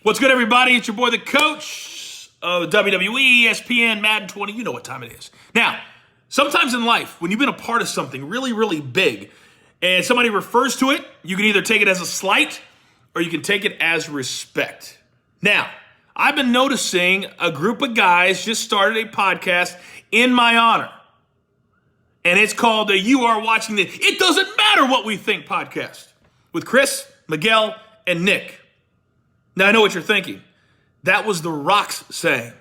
What's good, everybody? It's your boy, the coach of WWE, ESPN, Madden 20. You know what time it is. Now, sometimes in life, when you've been a part of something really, really big, and somebody refers to it, you can either take it as a slight or you can take it as respect. Now, I've been noticing a group of guys just started a podcast in my honor. And it's called the You Are Watching the It Doesn't Matter What We Think podcast with Chris, Miguel, and Nick. Now, I know what you're thinking. That was The Rock's saying.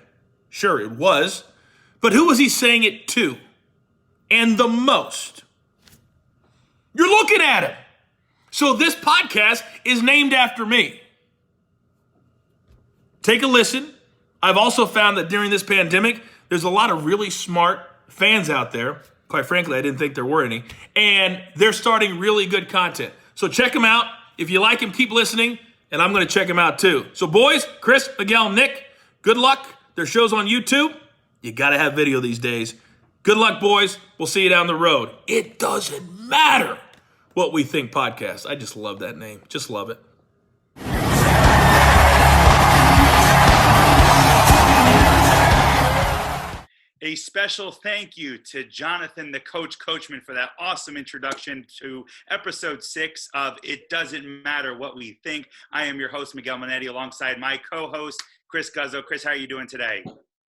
Sure, it was. But who was he saying it to? And the most? You're looking at him. So this podcast is named after me. Take a listen. I've also found that during this pandemic, there's a lot of really smart fans out there. Quite frankly, I didn't think there were any. And they're starting really good content. So check them out. If you like him, keep listening. And I'm going to check them out too. So boys, Chris, Miguel, Nick, good luck. Their show's on YouTube. You got to have video these days. Good luck, boys. We'll see you down the road. It doesn't matter what we think podcast. I just love that name. Just love it. A special thank you to Jonathan, the Coachman, for that awesome introduction to episode 6 of It Doesn't Matter What We Think. I am your host, Miguel Minetti, alongside my co-host, Chris Guzzo. Chris, how are you doing today?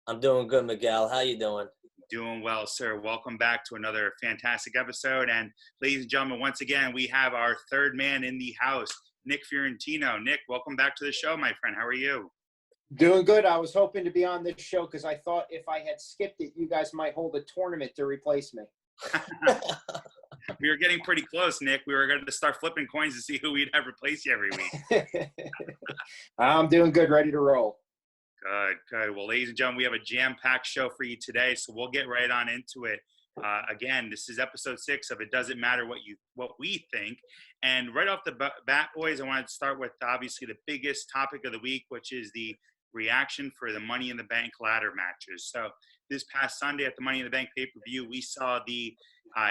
I'm doing good, Miguel. How you doing? Doing well, sir. Welcome back to another fantastic episode. And ladies and gentlemen, once again, we have our third man in the house, Nick Fiorentino. Nick, welcome back to the show, my friend. How are you? Doing good. I was hoping to be on this show because I thought if I had skipped it, you guys might hold a tournament to replace me. We were getting pretty close, Nick. We were going to start flipping coins to see who we'd have replace you every week. I'm doing good, ready to roll. Good. Well, ladies and gentlemen, we have a jam-packed show for you today, so we'll get right on into it. Again, this is episode 6 of It Doesn't Matter What We Think. And right off the bat, boys, I wanted to start with obviously the biggest topic of the week, which is the reaction for the Money in the Bank ladder matches. So this past Sunday at the Money in the Bank pay-per-view, we saw the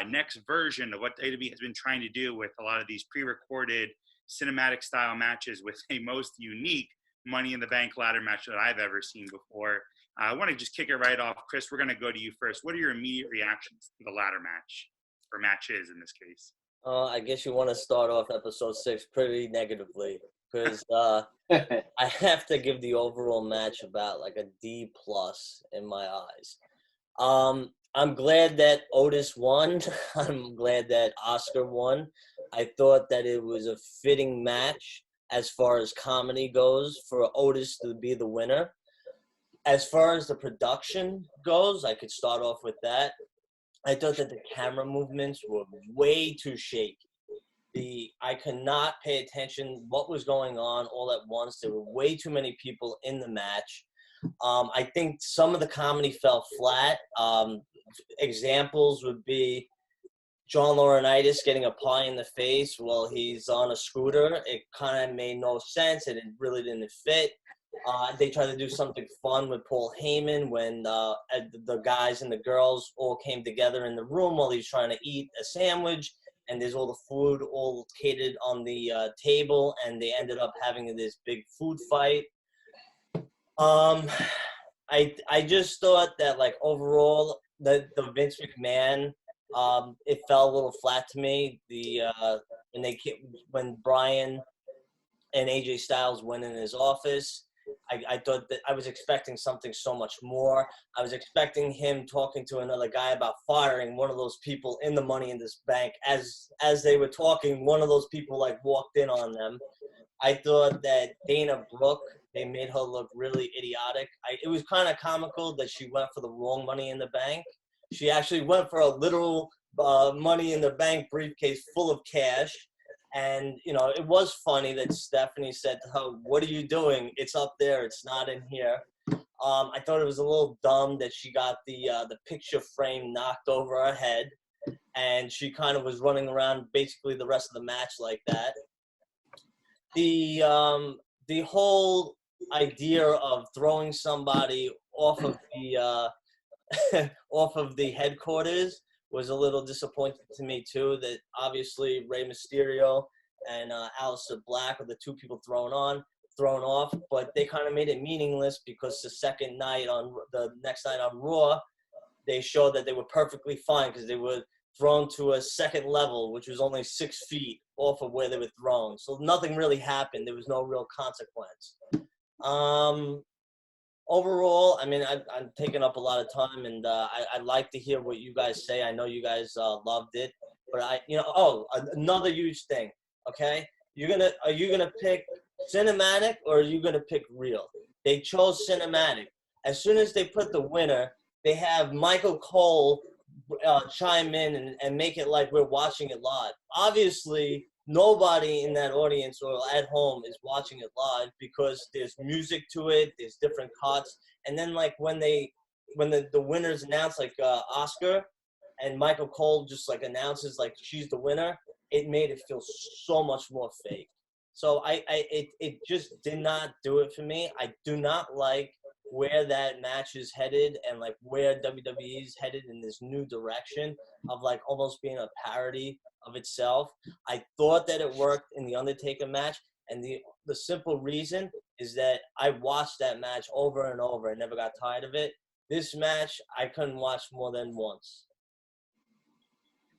next version of what WWE has been trying to do with a lot of these pre-recorded cinematic style matches with a most unique Money in the Bank ladder match that I've ever seen before. I want to just kick it right off. Chris, we're going to go to you first. What are your immediate reactions to the ladder match, or matches in this case? I guess you want to start off episode 6 pretty negatively because I have to give the overall match about like a D+ in my eyes. I'm glad that Otis won. I'm glad that Oscar won. I thought that it was a fitting match as far as comedy goes for Otis to be the winner. As far as the production goes, I could start off with that. I thought that the camera movements were way too shaky. I could not pay attention what was going on all at once. There were way too many people in the match. I think some of the comedy fell flat. Examples would be John Laurinaitis getting a pie in the face while he's on a scooter. It kind of made no sense, and it really didn't fit. They tried to do something fun with Paul Heyman when the guys and the girls all came together in the room while he's trying to eat a sandwich, and there's all the food all catered on the table, and they ended up having this big food fight. I just thought that, like, overall, the Vince McMahon, it fell a little flat to me. When Brian and AJ Styles went in his office, I thought that I was expecting something so much more. I was expecting him talking to another guy about firing one of those people in the Money in this Bank. As they were talking, one of those people like walked in on them. I thought that Dana Brooke, they made her look really idiotic. It was kind of comical that she went for the wrong Money in the Bank. She actually went for a literal Money in the Bank briefcase full of cash. And, you know, it was funny that Stephanie said to her, "What are you doing? It's up there. It's not in here." I thought it was a little dumb that she got the picture frame knocked over her head. And she kind of was running around basically the rest of the match like that. The whole idea of throwing somebody off of the headquarters was a little disappointing to me too. That obviously Rey Mysterio and Aleister Black are the two people thrown on. thrown off, but they kind of made it meaningless because the next night on Raw, they showed that they were perfectly fine because they were thrown to a second level, which was only 6 feet off of where they were thrown. So nothing really happened. There was no real consequence. Overall, I mean, I'm taking up a lot of time, and I'd like to hear what you guys say. I know you guys loved it, but another huge thing, okay? Are you gonna pick cinematic or are you gonna pick real? They chose cinematic. As soon as they put the winner, they have Michael Cole chime in and make it like we're watching it live. Obviously, nobody in that audience or at home is watching it live because there's music to it, there's different cuts, and then like when the winners announce, like Oscar, and Michael Cole just like announces like she's the winner, it made it feel so much more fake. So it just did not do it for me. I do not like where that match is headed and like where WWE is headed in this new direction of like almost being a parody of itself. I thought that it worked in the Undertaker match, and the simple reason is that I watched that match over and over and never got tired of it. This match I couldn't watch more than once.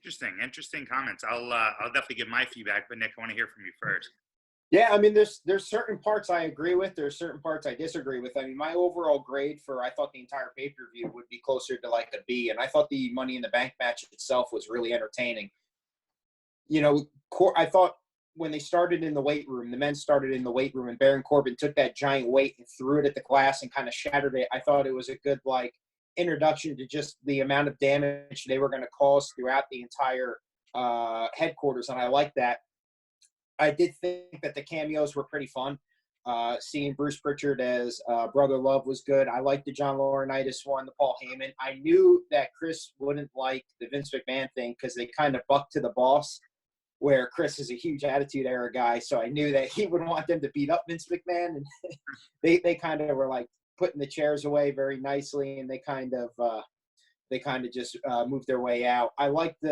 Interesting comments. I'll definitely give my feedback, but Nick, I want to hear from you first. Yeah, I mean, there's certain parts I agree with. There's certain parts I disagree with. I mean, my overall grade I thought the entire pay-per-view would be closer to like a B, and I thought the Money in the Bank match itself was really entertaining. You know, I thought when they started in the weight room, the men started in the weight room, and Baron Corbin took that giant weight and threw it at the glass and kind of shattered it. I thought it was a good, like, introduction to just the amount of damage they were going to cause throughout the entire headquarters, and I like that. I did think that the cameos were pretty fun. Seeing Bruce Pritchard as Brother Love was good. I liked the John Laurinaitis one, the Paul Heyman. I knew that Chris wouldn't like the Vince McMahon thing because they kind of bucked to the boss, where Chris is a huge Attitude Era guy. So I knew that he would want them to beat up Vince McMahon. And they kind of were like putting the chairs away very nicely, and they kind of just moved their way out. I liked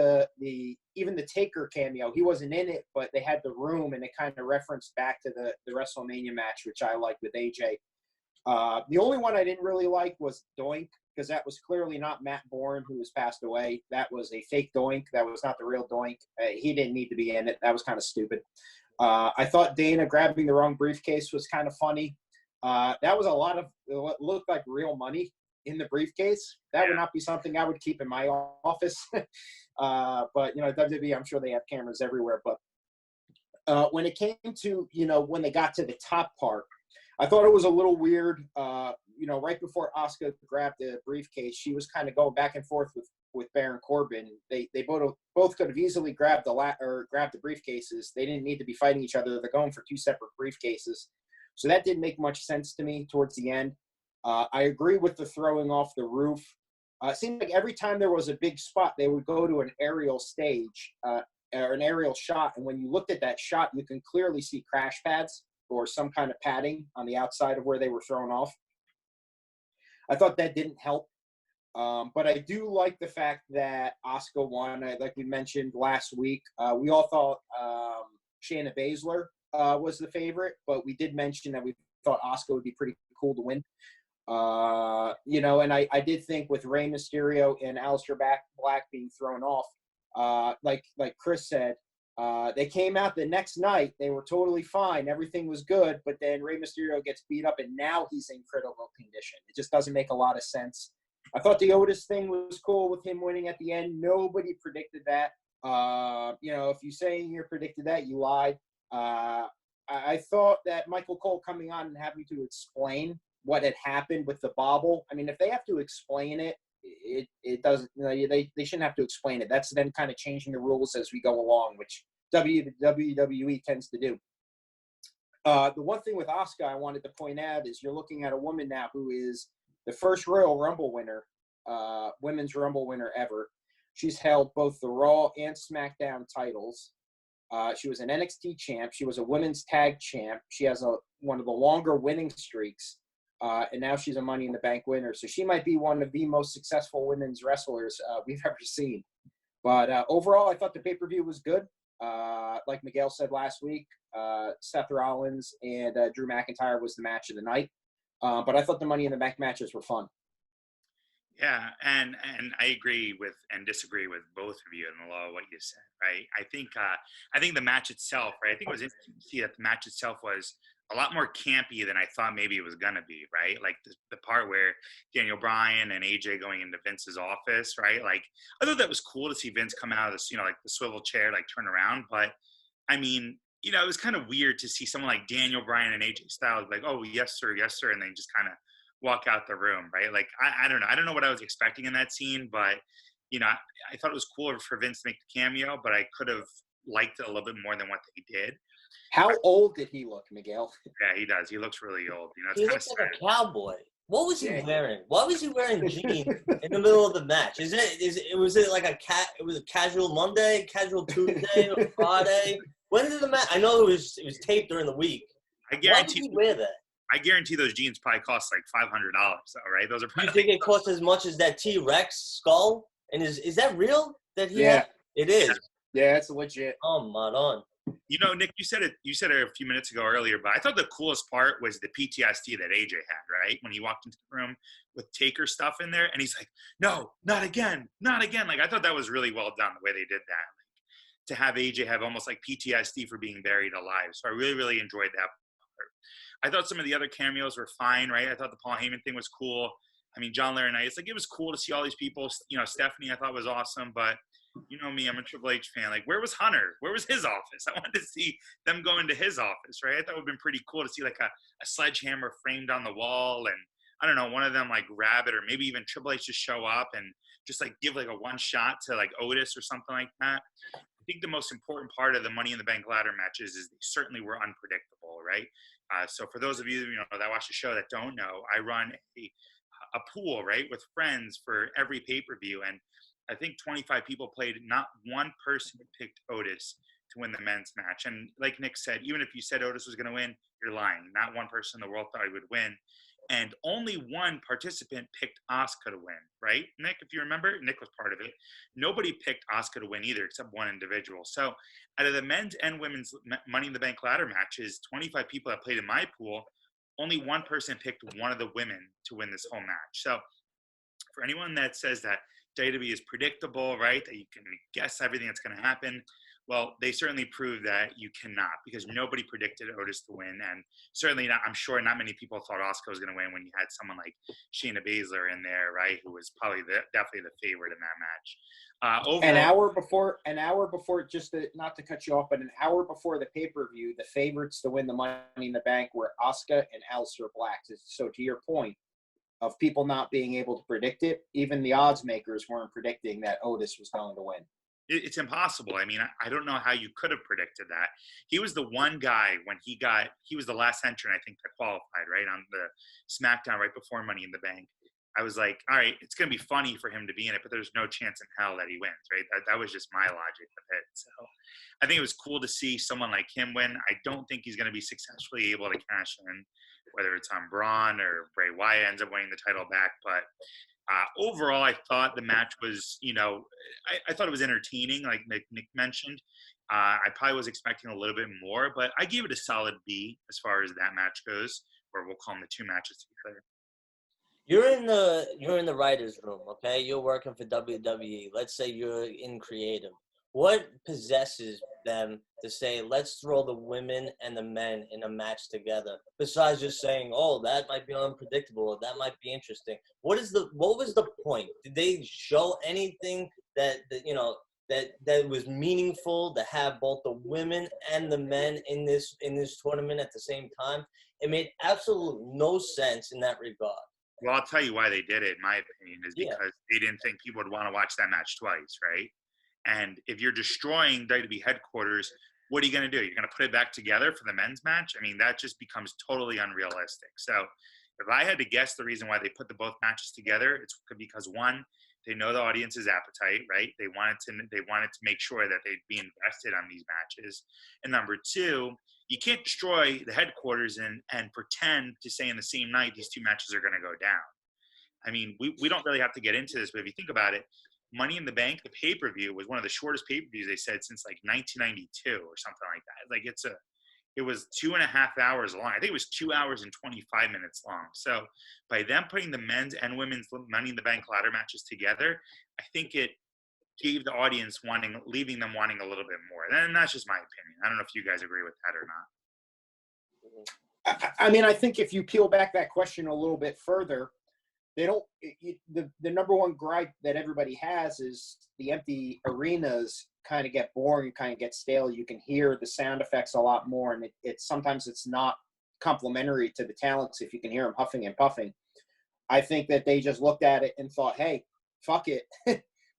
even the Taker cameo. He wasn't in it, but they had the room, and it kind of referenced back to the WrestleMania match, which I liked with AJ. The only one I didn't really like was Doink, because that was clearly not Matt Bourne, who has passed away. That was a fake Doink. That was not the real Doink. He didn't need to be in it. That was kind of stupid. I thought Dana grabbing the wrong briefcase was kind of funny. That was a lot of what looked like real money in the briefcase. That would not be something I would keep in my office. But, WWE, I'm sure they have cameras everywhere. But when it came to, when they got to the top part, I thought it was a little weird. Right before Asuka grabbed the briefcase, she was kind of going back and forth with Baron Corbin. They both could have easily grabbed the briefcases. They didn't need to be fighting each other. They're going for 2 separate briefcases. So that didn't make much sense to me towards the end. I agree with the throwing off the roof. It seemed like every time there was a big spot, they would go to an aerial stage or an aerial shot. And when you looked at that shot, you can clearly see crash pads or some kind of padding on the outside of where they were thrown off. I thought that didn't help. But I do like the fact that Asuka won. Like we mentioned last week, we all thought Shayna Baszler was the favorite, but we did mention that we thought Asuka would be pretty cool to win. And I did think with Rey Mysterio and Aleister Black being thrown off, like Chris said, they came out the next night. They were totally fine. Everything was good. But then Rey Mysterio gets beat up, and now he's in critical condition. It just doesn't make a lot of sense. I thought the Otis thing was cool with him winning at the end. Nobody predicted that. If you say you predicted that, you lied. I thought that Michael Cole coming on and having to explain what had happened with the bobble. I mean, if they have to explain it, it doesn't. They shouldn't have to explain it. That's them kind of changing the rules as we go along, which WWE tends to do. The one thing with Asuka I wanted to point out is you're looking at a woman now who is the first Royal Rumble winner, women's Rumble winner ever. She's held both the Raw and SmackDown titles. She was an NXT champ. She was a women's tag champ. She has one of the longer winning streaks. And now she's a Money in the Bank winner. So she might be one of the most successful women's wrestlers we've ever seen. But overall, I thought the pay-per-view was good. Like Miguel said last week, Seth Rollins and Drew McIntyre was the match of the night. But I thought the Money in the Bank matches were fun. Yeah, and I agree with and disagree with both of you in a lot of what you said, right? I think the match itself, right? I think it was interesting to see that the match itself was a lot more campy than I thought maybe it was gonna be, right? Like the part where Daniel Bryan and AJ going into Vince's office, right? Like I thought that was cool to see Vince come out of this, like the swivel chair, like turn around. But I mean, it was kind of weird to see someone like Daniel Bryan and AJ Styles like, oh yes sir, and then just kind of walk out the room, right? Like I don't know. I don't know what I was expecting in that scene, but I thought it was cooler for Vince to make the cameo, but I could have liked it a little bit more than what they did. How old did he look, Miguel? Yeah, he does. He looks really old. It's He kind of looks sad. like a cowboy. What was he wearing? Why was he wearing jeans in the middle of the match? Was it like it was a casual Monday, casual Tuesday, or Friday? When did the match? I know it was taped during the week. I Why did he wear that? I guarantee those jeans probably cost like $500, though, right? Those are probably. You think it cost as much as that T-Rex skull? And is that real? That he Yeah. had? It is. Yeah, it's legit. Oh, man. Nick, you said it a few minutes ago earlier, but I thought the coolest part was the PTSD that AJ had, right? When he walked into the room with Taker stuff in there, and he's like, no, not again. Like, I thought that was really well done, the way they did that. Like, to have AJ have almost like PTSD for being buried alive. So I really, really enjoyed that part. I thought some of the other cameos were fine, right? I thought the Paul Heyman thing was cool. I mean, John Laurinaitis, like, it was cool to see all these people. Stephanie I thought was awesome, but you know me, I'm a Triple H fan. Like, where was Hunter? Where was his office? I wanted to see them go into his office, right? I thought it would have been pretty cool to see like a sledgehammer framed on the wall, and I don't know, one of them like grab it, or maybe even Triple H just show up and just like give like a one shot to like Otis or something like that. I think the most important part of the Money in the Bank ladder matches is they certainly were unpredictable, right? So for those of you that watch the show that don't know, I run a pool, right, with friends for every pay-per-view, and I think 25 people played. Not one person picked Otis to win the men's match. And like Nick said, even if you said Otis was going to win, you're lying. Not one person in the world thought he would win. And only one participant picked Asuka to win, right? Nick, if you remember, Nick was part of it. Nobody picked Asuka to win either, except one individual. So out of the men's and women's Money in the Bank ladder matches, 25 people that played in my pool, only one person picked one of the women to win this whole match. So for anyone that says that WWE is predictable, right, that you can guess everything that's going to happen, well, they certainly proved that you cannot, because nobody predicted Otis to win, and certainly not, I'm sure not many people thought Asuka was going to win when you had someone like Shayna Baszler in there, right, who was probably definitely the favorite in that match. Overall, an hour before, just not to cut you off, but an hour before the pay-per-view, the favorites to win the Money in the Bank were Asuka and Aleister Black. So to your point of people not being able to predict it, even the odds makers weren't predicting that Otis was going to win. It's impossible. I mean, I don't know how you could have predicted that. He was the one guy when he was the last entrant, I think, that qualified, right, on the SmackDown right before Money in the Bank. I was like, all right, it's going to be funny for him to be in it, but there's no chance in hell that he wins, right? That was just my logic of it. So I think it was cool to see someone like him win. I don't think he's going to be successfully able to cash in, whether it's on Braun or Bray Wyatt ends up winning the title back. But overall, I thought the match was, I thought it was entertaining, like Nick mentioned. I probably was expecting a little bit more, but I gave it a solid B as far as that match goes, or we'll call them the two matches together. You're in the writer's room, okay? You're working for WWE. Let's say you're in creative. What possesses them to say, let's throw the women and the men in a match together? Besides just saying, oh, that might be unpredictable, or that might be interesting. What was the point? Did they show anything that was meaningful to have both the women and the men in this tournament at the same time? It made absolutely no sense in that regard. Well, I'll tell you why they did it, in my opinion, is because they didn't think people would want to watch that match twice, right? And if you're destroying WWE headquarters, what are you going to do? You're going to put it back together for the men's match? I mean, that just becomes totally unrealistic. So if I had to guess the reason why they put the both matches together, it's because, one, they know the audience's appetite, right? They wanted to make sure that they'd be invested on these matches. And number two, you can't destroy the headquarters and pretend to say in the same night these two matches are going to go down. I mean, we don't really have to get into this, but if you think about it, Money in the Bank, the pay-per-view, was one of the shortest pay-per-views they said since like 1992 or something like that. Like it was 2.5 hours long. I think it was 2 hours and 25 minutes long. So by them putting the men's and women's Money in the Bank ladder matches together, I think it gave the audience leaving them wanting a little bit more. And that's just my opinion. I don't know if you guys agree with that or not. I mean, I think if you peel back that question a little bit further, they don't. The number one gripe that everybody has is the empty arenas kind of get boring, kind of get stale. You can hear the sound effects a lot more, and sometimes it's not complimentary to the talents if you can hear them huffing and puffing. I think that they just looked at it and thought, "Hey, fuck it,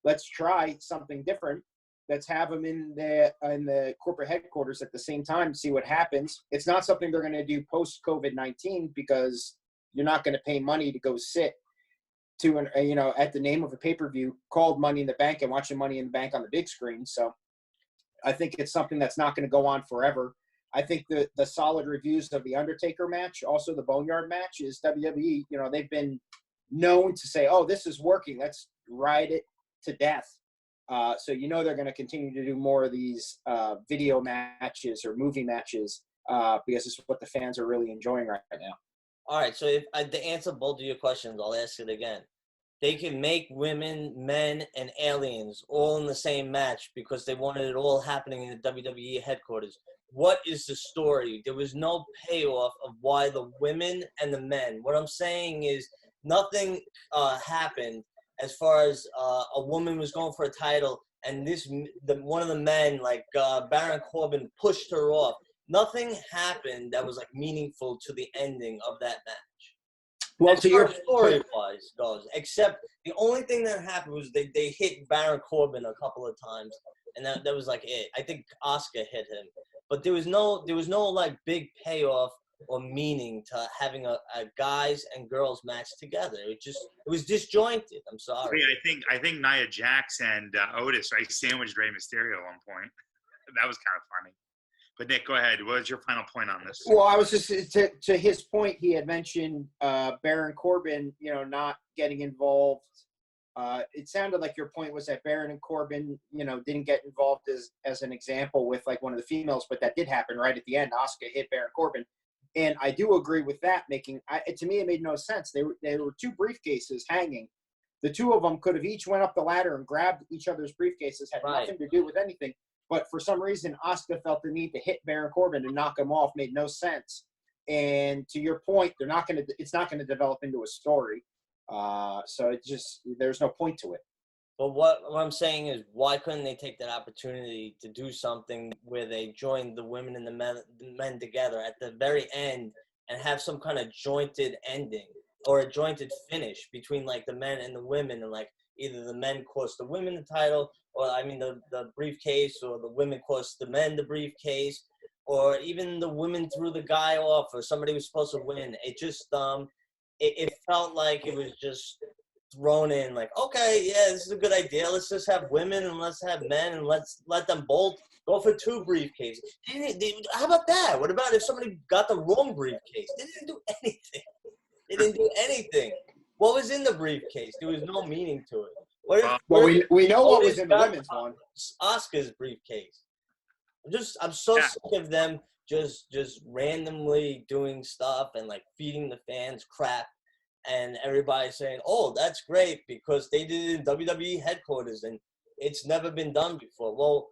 let's try something different. Let's have them in the corporate headquarters at the same time, see what happens." It's not something they're going to do post COVID-19 because you're not going to pay money to go sit to at the name of a pay-per-view called Money in the Bank and watching Money in the Bank on the big screen. So I think it's something that's not going to go on forever. I think the solid reviews of the Undertaker match, also the Boneyard match, is WWE. They've been known to say, "Oh, this is working. Let's ride it to death." So they're going to continue to do more of these video matches or movie matches because it's what the fans are really enjoying right now. All right, so if to answer both of your questions, I'll ask it again. They can make women, men, and aliens all in the same match because they wanted it all happening in the WWE headquarters. What is the story? There was no payoff of why the women and the men. What I'm saying is nothing happened as far as a woman was going for a title and one of the men, like Baron Corbin, pushed her off. Nothing happened that was like meaningful to the ending of that match. Well, to your story-wise goes, except the only thing that happened was they hit Baron Corbin a couple of times, and that was like it. I think Asuka hit him, but there was no like big payoff or meaning to having a guys and girls match together. It was disjointed. I'm sorry. I think Nia Jax and Otis sandwiched Rey Mysterio at one point. That was kind of funny. But Nick, go ahead. What was your final point on this? Well, I was just to his point. He had mentioned Baron Corbin, not getting involved. It sounded like your point was that Baron and Corbin, didn't get involved as an example with like one of the females, but that did happen right at the end. Asuka hit Baron Corbin, and I do agree with that. To me, it made no sense. They were two briefcases hanging. The two of them could have each went up the ladder and grabbed each other's briefcases. Had nothing to do with anything. But for some reason, Asuka felt the need to hit Baron Corbin and knock him off. Made no sense. And to your point, it's not going to develop into a story. So there's no point to it. But what I'm saying is, why couldn't they take that opportunity to do something where they join the women and the men together at the very end and have some kind of jointed ending or a jointed finish between like the men and the women, and like either the men cost the women the title, or the briefcase, or the women cost the men the briefcase, or even the women threw the guy off, or somebody was supposed to win. It just it felt like it was just thrown in, like, okay, yeah, this is a good idea. Let's just have women and let's have men and let's let them both go for two briefcases. How about that? What about if somebody got the wrong briefcase? They didn't do anything. They didn't do anything. What was in the briefcase? There was no meaning to it. We know what was in the women's one. Asuka's briefcase. I'm so sick of them just randomly doing stuff and like feeding the fans crap, and everybody saying, "Oh, that's great because they did it in WWE headquarters and it's never been done before." Well,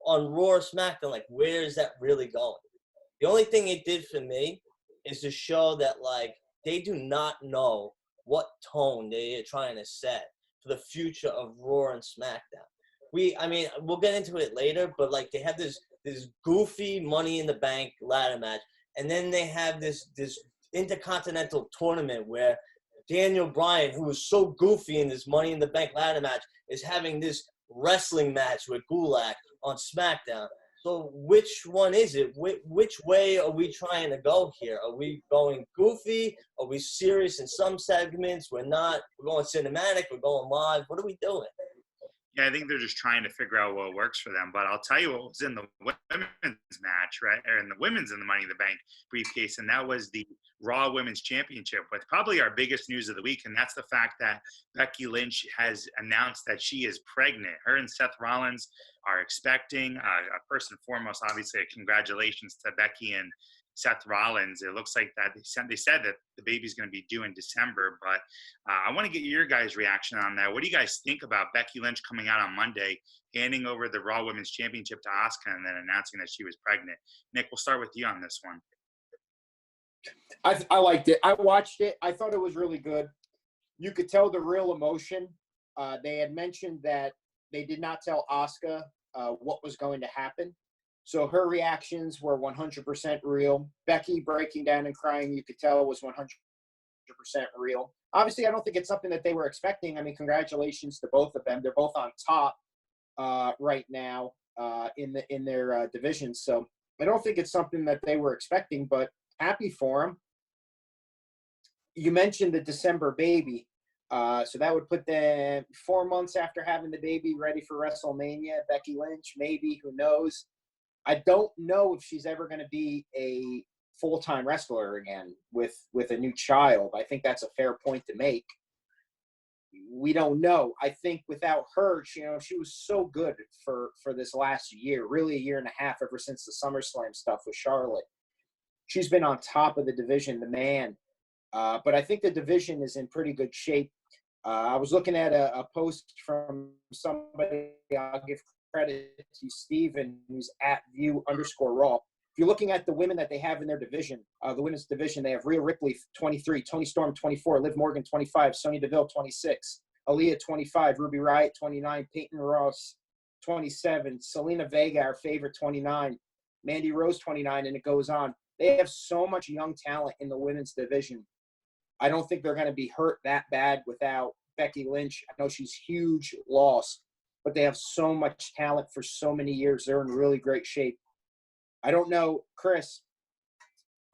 on Raw or SmackDown, like, where is that really going? The only thing it did for me is to show that like they do not know what tone they are trying to set for the future of Raw and SmackDown. We'll get into it later, but like they have this goofy Money in the Bank ladder match, and then they have this intercontinental tournament where Daniel Bryan, who was so goofy in this Money in the Bank ladder match, is having this wrestling match with Gulak on SmackDown. So which one is it? Which way are we trying to go here? Are we going goofy? Are we serious in some segments? We're not. We're going cinematic. We're going live. What are we doing? Yeah, I think they're just trying to figure out what works for them. But I'll tell you what was in the women's match, right? Or in the women's in the Money in the Bank briefcase, and that was the Raw Women's Championship with probably our biggest news of the week, and that's the fact that Becky Lynch has announced that she is pregnant. Her and Seth Rollins are expecting. First and foremost, obviously, congratulations to Becky and Seth Rollins. It looks like that they said that the baby's going to be due in December, but I want to get your guys' reaction on that. What do you guys think about Becky Lynch coming out on Monday, handing over the Raw Women's Championship to Asuka, and then announcing that she was pregnant? Nick, we'll start with you on this one. I liked it. I watched it. I thought it was really good. You could tell the real emotion. They had mentioned that they did not tell Asuka what was going to happen. So her reactions were 100% real. Becky breaking down and crying, you could tell, was 100% real. Obviously, I don't think it's something that they were expecting. I mean, congratulations to both of them. They're both on top right now in their divisions. So I don't think it's something that they were expecting, but happy for them. You mentioned the December baby. So that would put them 4 months after having the baby, ready for WrestleMania. Becky Lynch, maybe, who knows? I don't know if she's ever going to be a full-time wrestler again with a new child. I think that's a fair point to make. We don't know. I think without her, she was so good for this last year, really a year and a half, ever since the SummerSlam stuff with Charlotte. She's been on top of the division, the man. But I think the division is in pretty good shape. I was looking at a post from somebody, I'll give credit to Steven, who's at @view_raw. If you're looking at the women that they have in their division, the women's division, they have Rhea Ripley, 23, Toni Storm, 24, Liv Morgan, 25, Sonya Deville, 26, Aaliyah, 25, Ruby Riott, 29, Peyton Ross, 27, Selena Vega, our favorite, 29, Mandy Rose, 29, and it goes on. They have so much young talent in the women's division. I don't think they're going to be hurt that bad without Becky Lynch. I know she's huge loss, but they have so much talent for so many years. They're in really great shape. I don't know, Chris,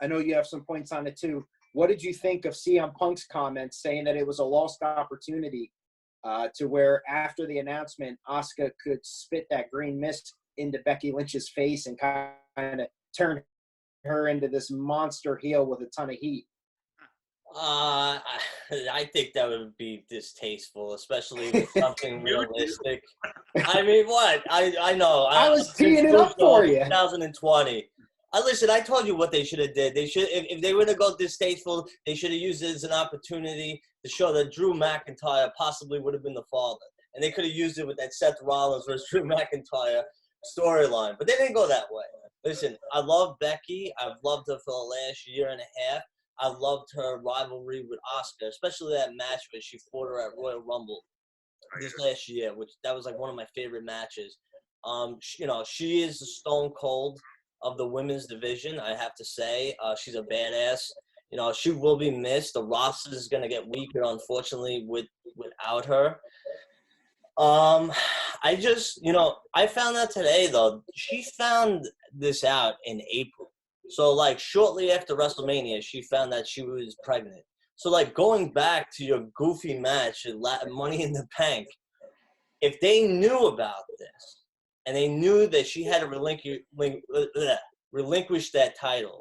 I know you have some points on it too. What did you think of CM Punk's comments saying that it was a lost opportunity to where after the announcement, Asuka could spit that green mist into Becky Lynch's face and kind of turn her into this monster heel with a ton of heat? I think that would be distasteful, especially with something realistic. I mean, what? I know. I was teeing it up for you. 2020. Listen, I told you what they should have did. They should, if they were to go distasteful, they should have used it as an opportunity to show that Drew McIntyre possibly would have been the father, and they could have used it with that Seth Rollins versus Drew McIntyre storyline. But they didn't go that way. Listen, I love Becky. I've loved her for the last year and a half. I loved her rivalry with Asuka, especially that match where she fought her at Royal Rumble this last year, which that was like one of my favorite matches. She is the Stone Cold of the women's division, I have to say. She's a badass. She will be missed. The roster is going to get weaker, unfortunately, without her. I found out today, though, she found this out in April. So, like, shortly after WrestleMania, she found that she was pregnant. So, like, going back to your goofy match at Money in the Bank, if they knew about this and they knew that she had to relinquish that title,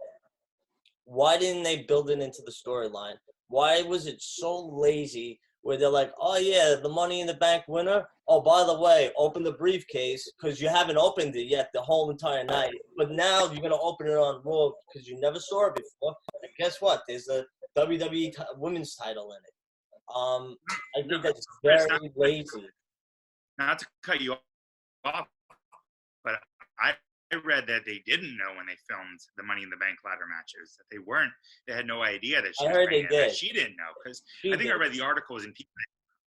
why didn't they build it into the storyline? Why was it so lazy where they're like, oh, yeah, the Money in the Bank winner? Oh, by the way, open the briefcase because you haven't opened it yet the whole entire night. But now you're going to open it on Raw because you never saw it before. And guess what? There's a WWE women's title in it. I think that's very lazy. Not to cut you off, but I read that they didn't know when they filmed the Money in the Bank ladder matches, that they had no idea that she was pregnant, that she didn't know, because I think I read the articles and people,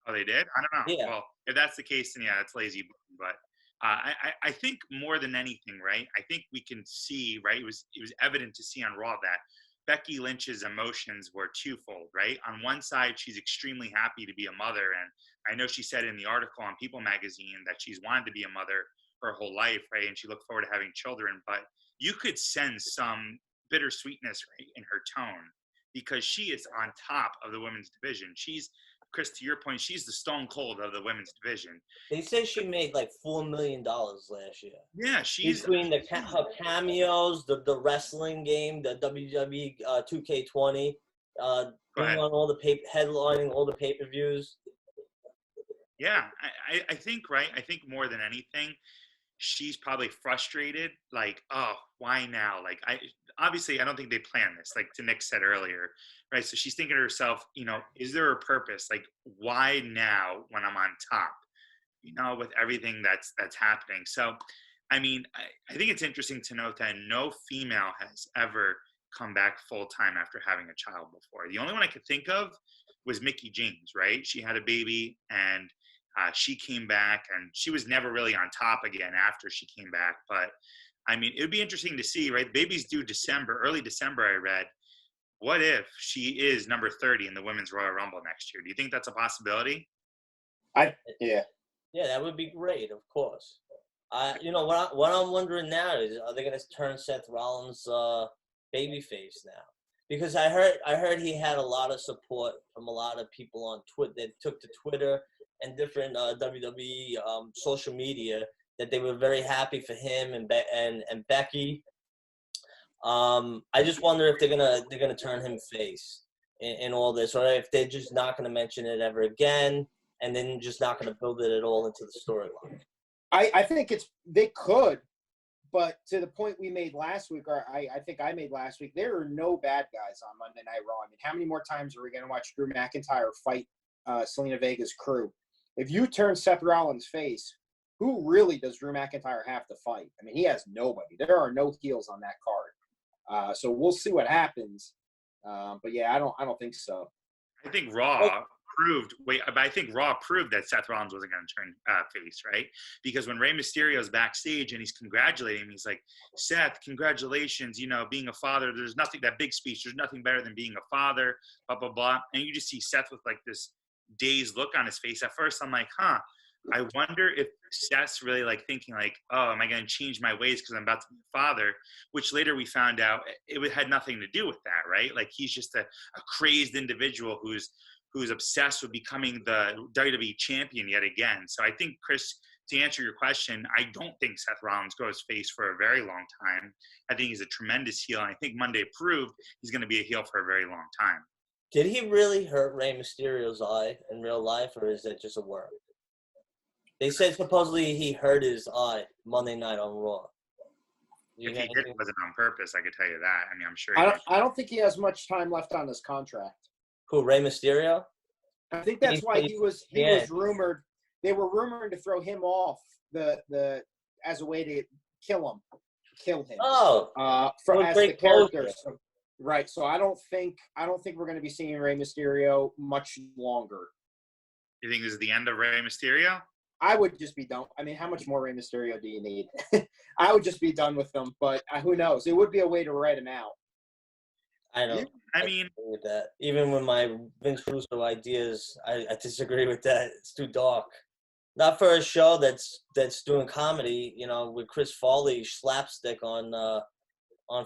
oh, they did? I don't know. Yeah. Well, if that's the case, then yeah, it's lazy. But I think more than anything, right, I think we can see, right, it was evident to see on Raw that Becky Lynch's emotions were twofold, right? On one side, she's extremely happy to be a mother, and I know she said in the article on People magazine that she's wanted to be a mother her whole life, right? And she looked forward to having children, but you could sense some bittersweetness, right, in her tone, because she is on top of the women's division. She's Chris, to your point, she's the Stone Cold of the women's division. They say she made like $4 million last year. Yeah, she's Between her cameos, the wrestling game, the WWE 2K20, being on all the headlining all the pay-per-views. Yeah, I think, right? I think more than anything, she's probably frustrated. Like, oh, why now? Like, obviously I don't think they planned this. Like to Nick said earlier, right? So she's thinking to herself, is there a purpose? Like, why now when I'm on top? With everything that's happening. So, I mean, I think it's interesting to note that no female has ever come back full time after having a child before. The only one I could think of was Mickie James, right? She had a baby and she came back, and she was never really on top again after she came back. But I mean, it would be interesting to see, right? Baby's due early December, I read. What if she is number 30 in the Women's Royal Rumble next year? Do you think that's a possibility? Yeah. Yeah, that would be great, of course. What I'm wondering now is, are they going to turn Seth Rollins babyface now? Because I heard he had a lot of support from a lot of people on Twitter that took to Twitter and different WWE social media, that they were very happy for him and Becky. I just wonder if they're gonna turn him face in all this, or if they're just not gonna mention it ever again, and then just not gonna build it at all into the storyline. I think they could, but to the point we made last week, or I think I made last week, there are no bad guys on Monday Night Raw. I mean, how many more times are we going to watch Drew McIntyre fight Selena Vega's crew? If you turn Seth Rollins face, who really does Drew McIntyre have to fight? I mean, he has nobody. There are no heels on that card. So we'll see what happens. But yeah, I don't think so. I think Raw proved that Seth Rollins wasn't going to turn face, right? Because when Rey Mysterio's backstage and he's congratulating him, he's like, Seth, congratulations, being a father. There's nothing, that big speech, there's nothing better than being a father, blah, blah, blah. And you just see Seth with like this dazed look on his face. At first, I'm like, I wonder if Seth's really like thinking like, oh, am I going to change my ways because I'm about to be a father? Which later we found out it had nothing to do with that, right? Like he's just a crazed individual who's obsessed with becoming the WWE champion yet again. So I think, Chris, to answer your question, I don't think Seth Rollins goes face for a very long time. I think he's a tremendous heel, and I think Monday proved he's going to be a heel for a very long time. Did he really hurt Rey Mysterio's eye in real life, or is that just a word? They said supposedly he hurt his eye Monday night on Raw. If he did, it wasn't on purpose, I could tell you that. I mean, I'm sure. I don't think he has much time left on his contract. Who, Rey Mysterio? I think that's why he was rumored. They were rumored to throw him off the as a way to kill him. Oh, as the character. So, right. So I don't think we're going to be seeing Rey Mysterio much longer. You think this is the end of Rey Mysterio? I would just be done. I mean, how much more Rey Mysterio do you need? I would just be done with them, but who knows? It would be a way to write him out. I know. I mean, with that, even with my Vince Russo ideas, I disagree with that. It's too dark. Not for a show that's doing comedy, with Chris Farley slapstick on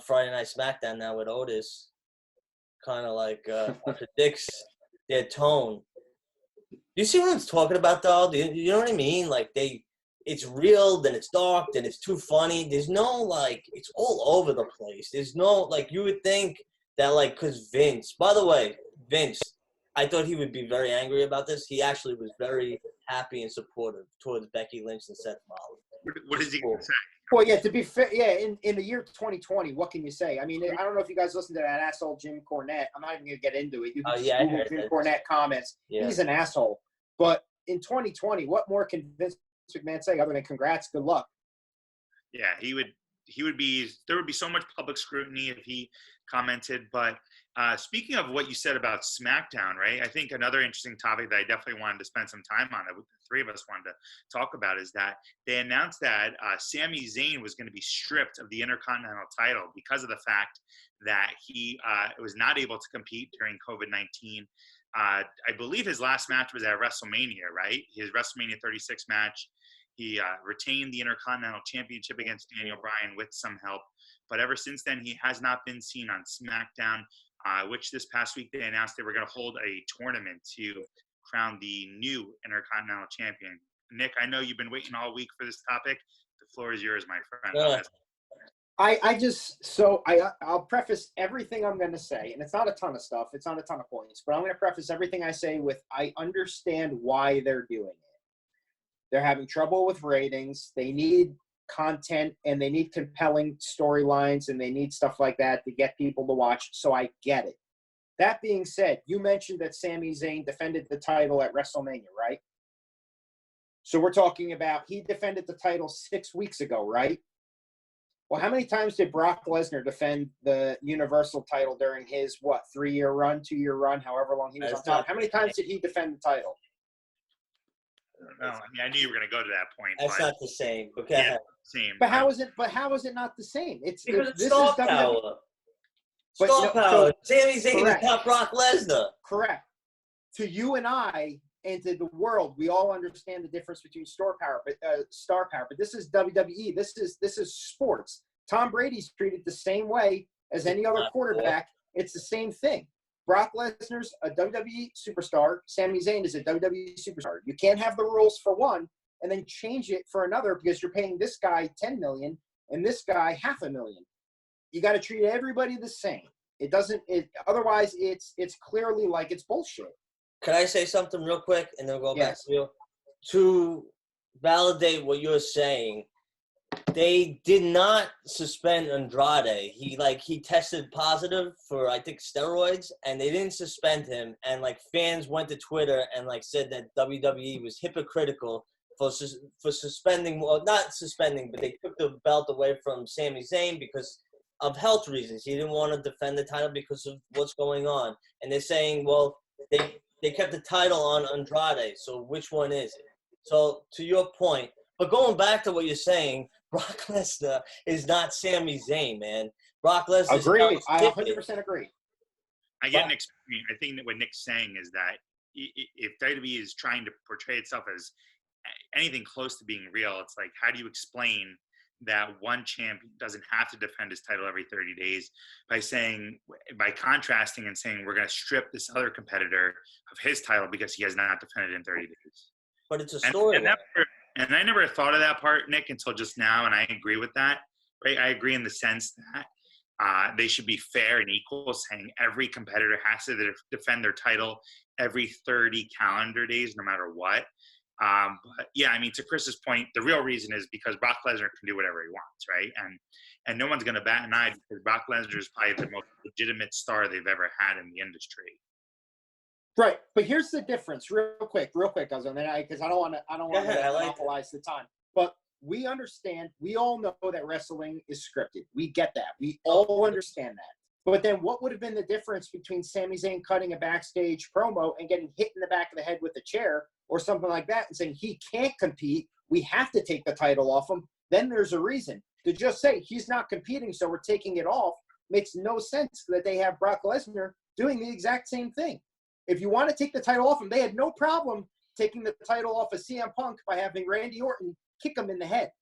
Friday Night SmackDown now with Otis, kind of like contradicts their tone. You see what I'm talking about, though? You know what I mean? Like it's real, then it's dark, then it's too funny. There's no it's all over the place. There's no you would think that because Vince. By the way, Vince, I thought he would be very angry about this. He actually was very happy and supportive towards Becky Lynch and Seth Rollins. What is he going to say? Well, yeah, to be fair, in the year 2020, what can you say? I mean, I don't know if you guys listened to that asshole Jim Cornette. I'm not even going to get into it. You can Google Jim Cornette comments. Yeah. He's an asshole. But in 2020, what more can Vince McMahon say other than congrats, good luck? Yeah, he would be. There would be so much public scrutiny if he commented. But speaking of what you said about SmackDown, right? I think another interesting topic that I definitely wanted to spend some time on, that the three of us wanted to talk about, is that they announced that Sami Zayn was going to be stripped of the Intercontinental title because of the fact that he was not able to compete during COVID-19. I believe his last match was at WrestleMania, right? His WrestleMania 36 match. He retained the Intercontinental Championship against Daniel Bryan with some help. But ever since then, he has not been seen on SmackDown, which this past week they announced they were going to hold a tournament to crowned the new Intercontinental Champion. Nick, I know you've been waiting all week for this topic. The floor is yours, my friend. I'll preface everything I'm going to say, and it's not a ton of stuff. It's not a ton of points, but I'm going to preface everything I say with I understand why they're doing it. They're having trouble with ratings. They need content, and they need compelling storylines, and they need stuff like that to get people to watch, so I get it. That being said, you mentioned that Sami Zayn defended the title at WrestleMania, right? So we're talking about he defended the title 6 weeks ago, right? Well, how many times did Brock Lesnar defend the Universal title during his, 3-year run, 2-year run, however long he was on top? How many times did he defend the title? No, I mean, I knew you were going to go to that point. That's not the same. Okay. Yeah, same. But how is it not the same? Because it's star power. But, star power. Sami Zayn is not Brock Lesnar. Correct. To you and I and to the world, we all understand the difference between star power. But this is WWE. This is sports. Tom Brady's treated the same way as any other quarterback. It's the same thing. Brock Lesnar's a WWE superstar. Sami Zayn is a WWE superstar. You can't have the rules for one and then change it for another because you're paying this guy $10 million and this guy $500,000. You got to treat everybody the same. It doesn't. Otherwise, it's clearly like it's bullshit. Can I say something real quick and then we'll go back Yes. to you? To validate what you're saying, they did not suspend Andrade. He tested positive for, I think, steroids, and they didn't suspend him. And fans went to Twitter and said that WWE was hypocritical for suspending. Well, not suspending, but they took the belt away from Sami Zayn because of health reasons. He didn't want to defend the title because of what's going on. And they're saying, well, they kept the title on Andrade, so which one is it? So to your point, but going back to what you're saying, Brock Lesnar is not Sami Zayn, man. Brock Lesnar. Agree. I 100% agree. I get Nick's point. I think that what Nick's saying is that if WWE is trying to portray itself as anything close to being real, it's like, how do you explain that one champion doesn't have to defend his title every 30 days by contrasting and saying we're going to strip this other competitor of his title because he has not defended in 30 days. But it's a story. And I never thought of that part, Nick, until just now, and I agree with that. Right? I agree in the sense that they should be fair and equal, saying every competitor has to defend their title every 30 calendar days, no matter what. But yeah, I mean, to Chris's point, the real reason is because Brock Lesnar can do whatever he wants, right? And no one's going to bat an eye because Brock Lesnar is probably the most legitimate star they've ever had in the industry. Right, but here's the difference, real quick, because I don't want to monopolize the time. But we understand, we all know that wrestling is scripted. We get that. We all understand that. But then what would have been the difference between Sami Zayn cutting a backstage promo and getting hit in the back of the head with a chair or something like that and saying he can't compete, we have to take the title off him? Then there's a reason. To just say he's not competing, so we're taking it off, makes no sense that they have Brock Lesnar doing the exact same thing. If you want to take the title off him, they had no problem taking the title off of CM Punk by having Randy Orton kick him in the head.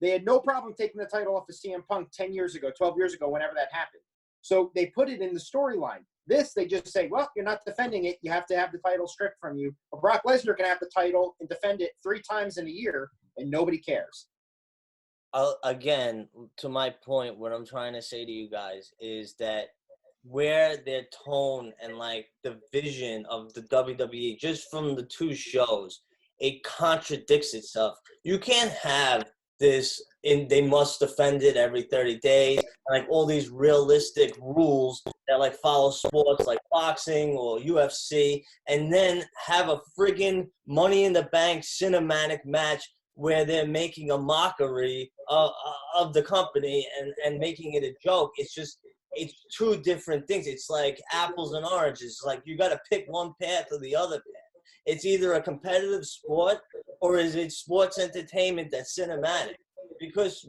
They had no problem taking the title off of CM Punk 10 years ago, 12 years ago, whenever that happened. So they put it in the storyline. This, they just say, well, you're not defending it. You have to have the title stripped from you. But Brock Lesnar can have the title and defend it 3 times in a year, and nobody cares. Again, to my point, what I'm trying to say to you guys is that where their tone and the vision of the WWE, just from the 2 shows, it contradicts itself. You can't have this they must defend it every 30 days, all these realistic rules that follow sports like boxing or UFC, and then have a friggin' Money in the Bank cinematic match where they're making a mockery of the company and making it a joke. It's 2 different things. It's like apples and oranges. You got to pick one path or the other path. It's either a competitive sport or is it sports entertainment that's cinematic? Because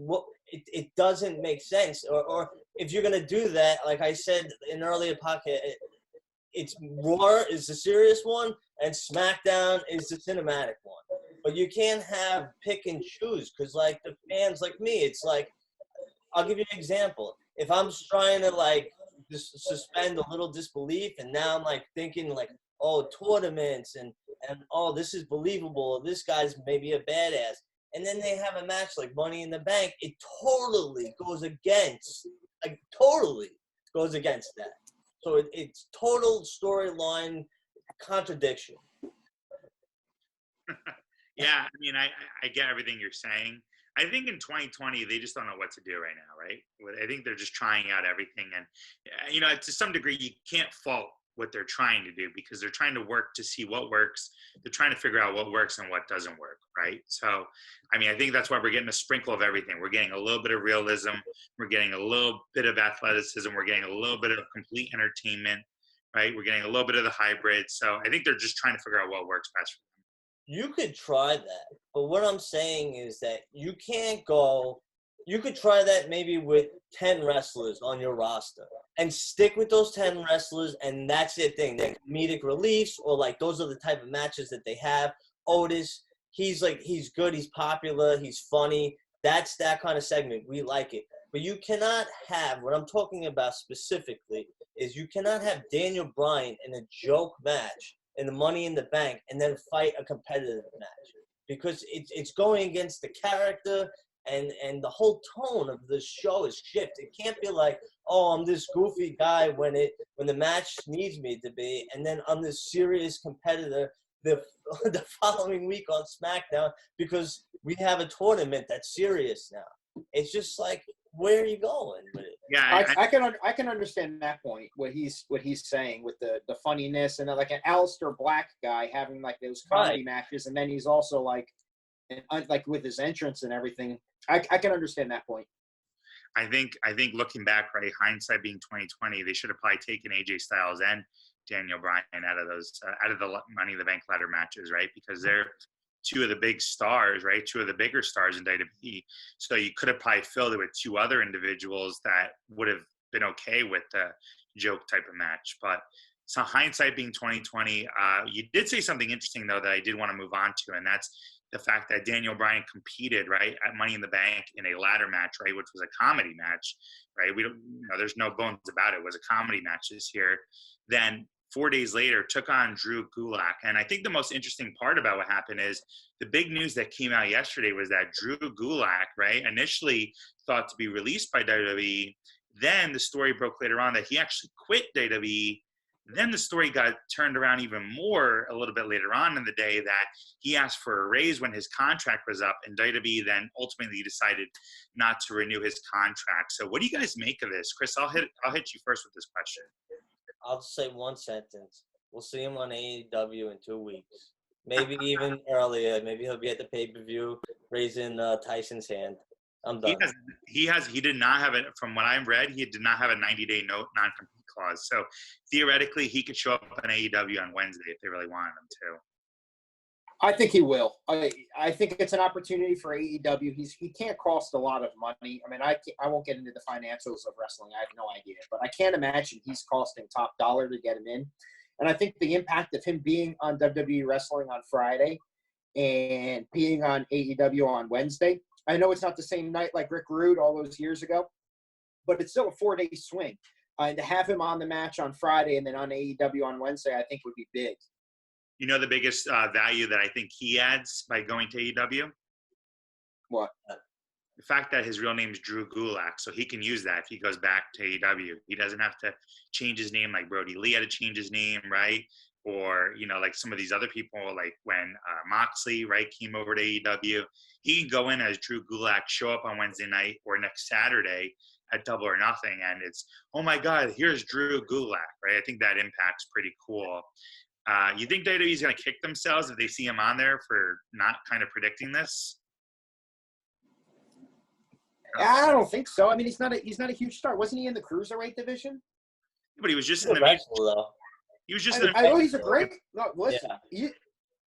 it doesn't make sense. Or if you're going to do that, like I said in an earlier podcast, it's Raw is the serious one and SmackDown is the cinematic one. But you can't have pick and choose because the fans like me, it's I'll give you an example. If I'm trying to just suspend a little disbelief and now I'm thinking tournaments and and oh, this is believable. This guy's maybe a badass. And then they have a match like Money in the Bank. It totally goes against that. So it's total storyline contradiction. Yeah, I mean, I get everything you're saying. I think in 2020, they just don't know what to do right now, right? I think they're just trying out everything. And, to some degree, you can't fault what they're trying to do because they're trying to work to see what works. They're trying to figure out what works and what doesn't work, right? So, I mean, I think that's why we're getting a sprinkle of everything. We're getting a little bit of realism. We're getting a little bit of athleticism. We're getting a little bit of complete entertainment, right? We're getting a little bit of the hybrid. So I think they're just trying to figure out what works best for them. You could try that, but what I'm saying is that you could try that maybe with 10 wrestlers on your roster and stick with those 10 wrestlers, and that's their thing. They're comedic reliefs, or like those are the type of matches that they have. Otis, he's good, he's popular, he's funny. That's that kind of segment. We like it. But you cannot have, what I'm talking about specifically, is you cannot have Daniel Bryan in a joke match in the Money in the Bank and then fight a competitive match, because it's going against the character and the whole tone of the show is shifted. It can't be like, oh, I'm this goofy guy when the match needs me to be, and then I'm this serious competitor the following week on SmackDown because we have a tournament that's serious now. It's just like, where are you going with it? Yeah, I can understand that point. What he's saying with the funniness and like an Aleister Black guy having like those comedy matches, and then he's also like with his entrance and everything. I can understand that point. I think looking back, right, hindsight being 2020, they should have probably taken AJ Styles and Daniel Bryan out of the Money in the Bank ladder matches, right? Because they're two of the big stars, right? Two of the bigger stars in WWE. So you could have probably filled it with two other individuals that would have been okay with the joke type of match. But so hindsight being 2020, you did say something interesting though that I did want to move on to, and that's the fact that Daniel Bryan competed, right, at Money in the Bank in a ladder match, right, which was a comedy match, right? We don't, there's no bones about it. It was a comedy match this year. Then 4 days later, took on Drew Gulak. And I think the most interesting part about what happened is the big news that came out yesterday was that Drew Gulak, right, initially thought to be released by WWE. Then the story broke later on that he actually quit WWE. Then the story got turned around even more a little bit later on in the day that he asked for a raise when his contract was up, and WWE then ultimately decided not to renew his contract. So what do you guys make of this? Chris, I'll hit you first with this question. I'll just say one sentence. We'll see him on AEW in 2 weeks. Maybe even earlier. Maybe he'll be at the pay-per-view raising Tyson's hand. I'm done. He did not have it. From what I've read, he did not have a 90-day non-compete clause. So theoretically, he could show up on AEW on Wednesday if they really wanted him to. I think he will. I think it's an opportunity for AEW. He can't cost a lot of money. I mean, I won't get into the financials of wrestling. I have no idea. But I can't imagine he's costing top dollar to get him in. And I think the impact of him being on WWE Wrestling on Friday and being on AEW on Wednesday, I know it's not the same night like Rick Rude all those years ago, but it's still a 4-day swing. And to have him on the match on Friday and then on AEW on Wednesday, I think would be big. You know the biggest value that I think he adds by going to AEW? What? The fact that his real name is Drew Gulak, so he can use that if he goes back to AEW. He doesn't have to change his name like Brody Lee had to change his name, right? Or, like some of these other people, like when Moxley, right, came over to AEW. He can go in as Drew Gulak, show up on Wednesday night or next Saturday at Double or Nothing, and it's, oh my God, here's Drew Gulak, right? I think that impact's pretty cool. You think WWE is going to kick themselves if they see him on there for not kind of predicting this? I don't think so. I mean, he's not a huge star. Wasn't he in the cruiserweight division? But he was just He's in the wrestler, though. He was just I know he's a great. great. No, listen,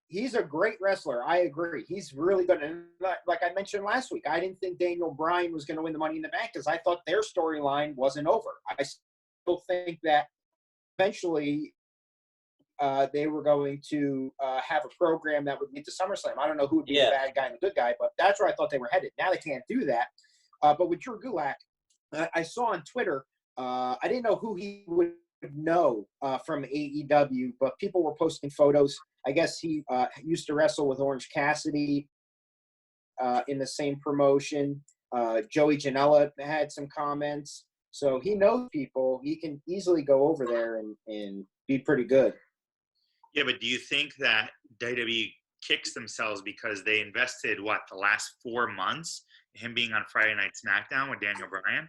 he's a great wrestler. I agree. He's really good. And like I mentioned last week, I didn't think Daniel Bryan was going to win the Money in the Bank because I thought their storyline wasn't over. I still think that eventually they were going to have a program that would lead to SummerSlam. I don't know who would be the bad guy and the good guy, but that's where I thought they were headed. Now they can't do that. But with Drew Gulak, I saw on Twitter, I didn't know who he would know from AEW, but people were posting photos. I guess he used to wrestle with Orange Cassidy in the same promotion. Joey Janela had some comments. So he knows people. He can easily go over there and be pretty good. Yeah, but do you think that WWE kicks themselves because they invested, the last 4 months, him being on Friday Night SmackDown with Daniel Bryan?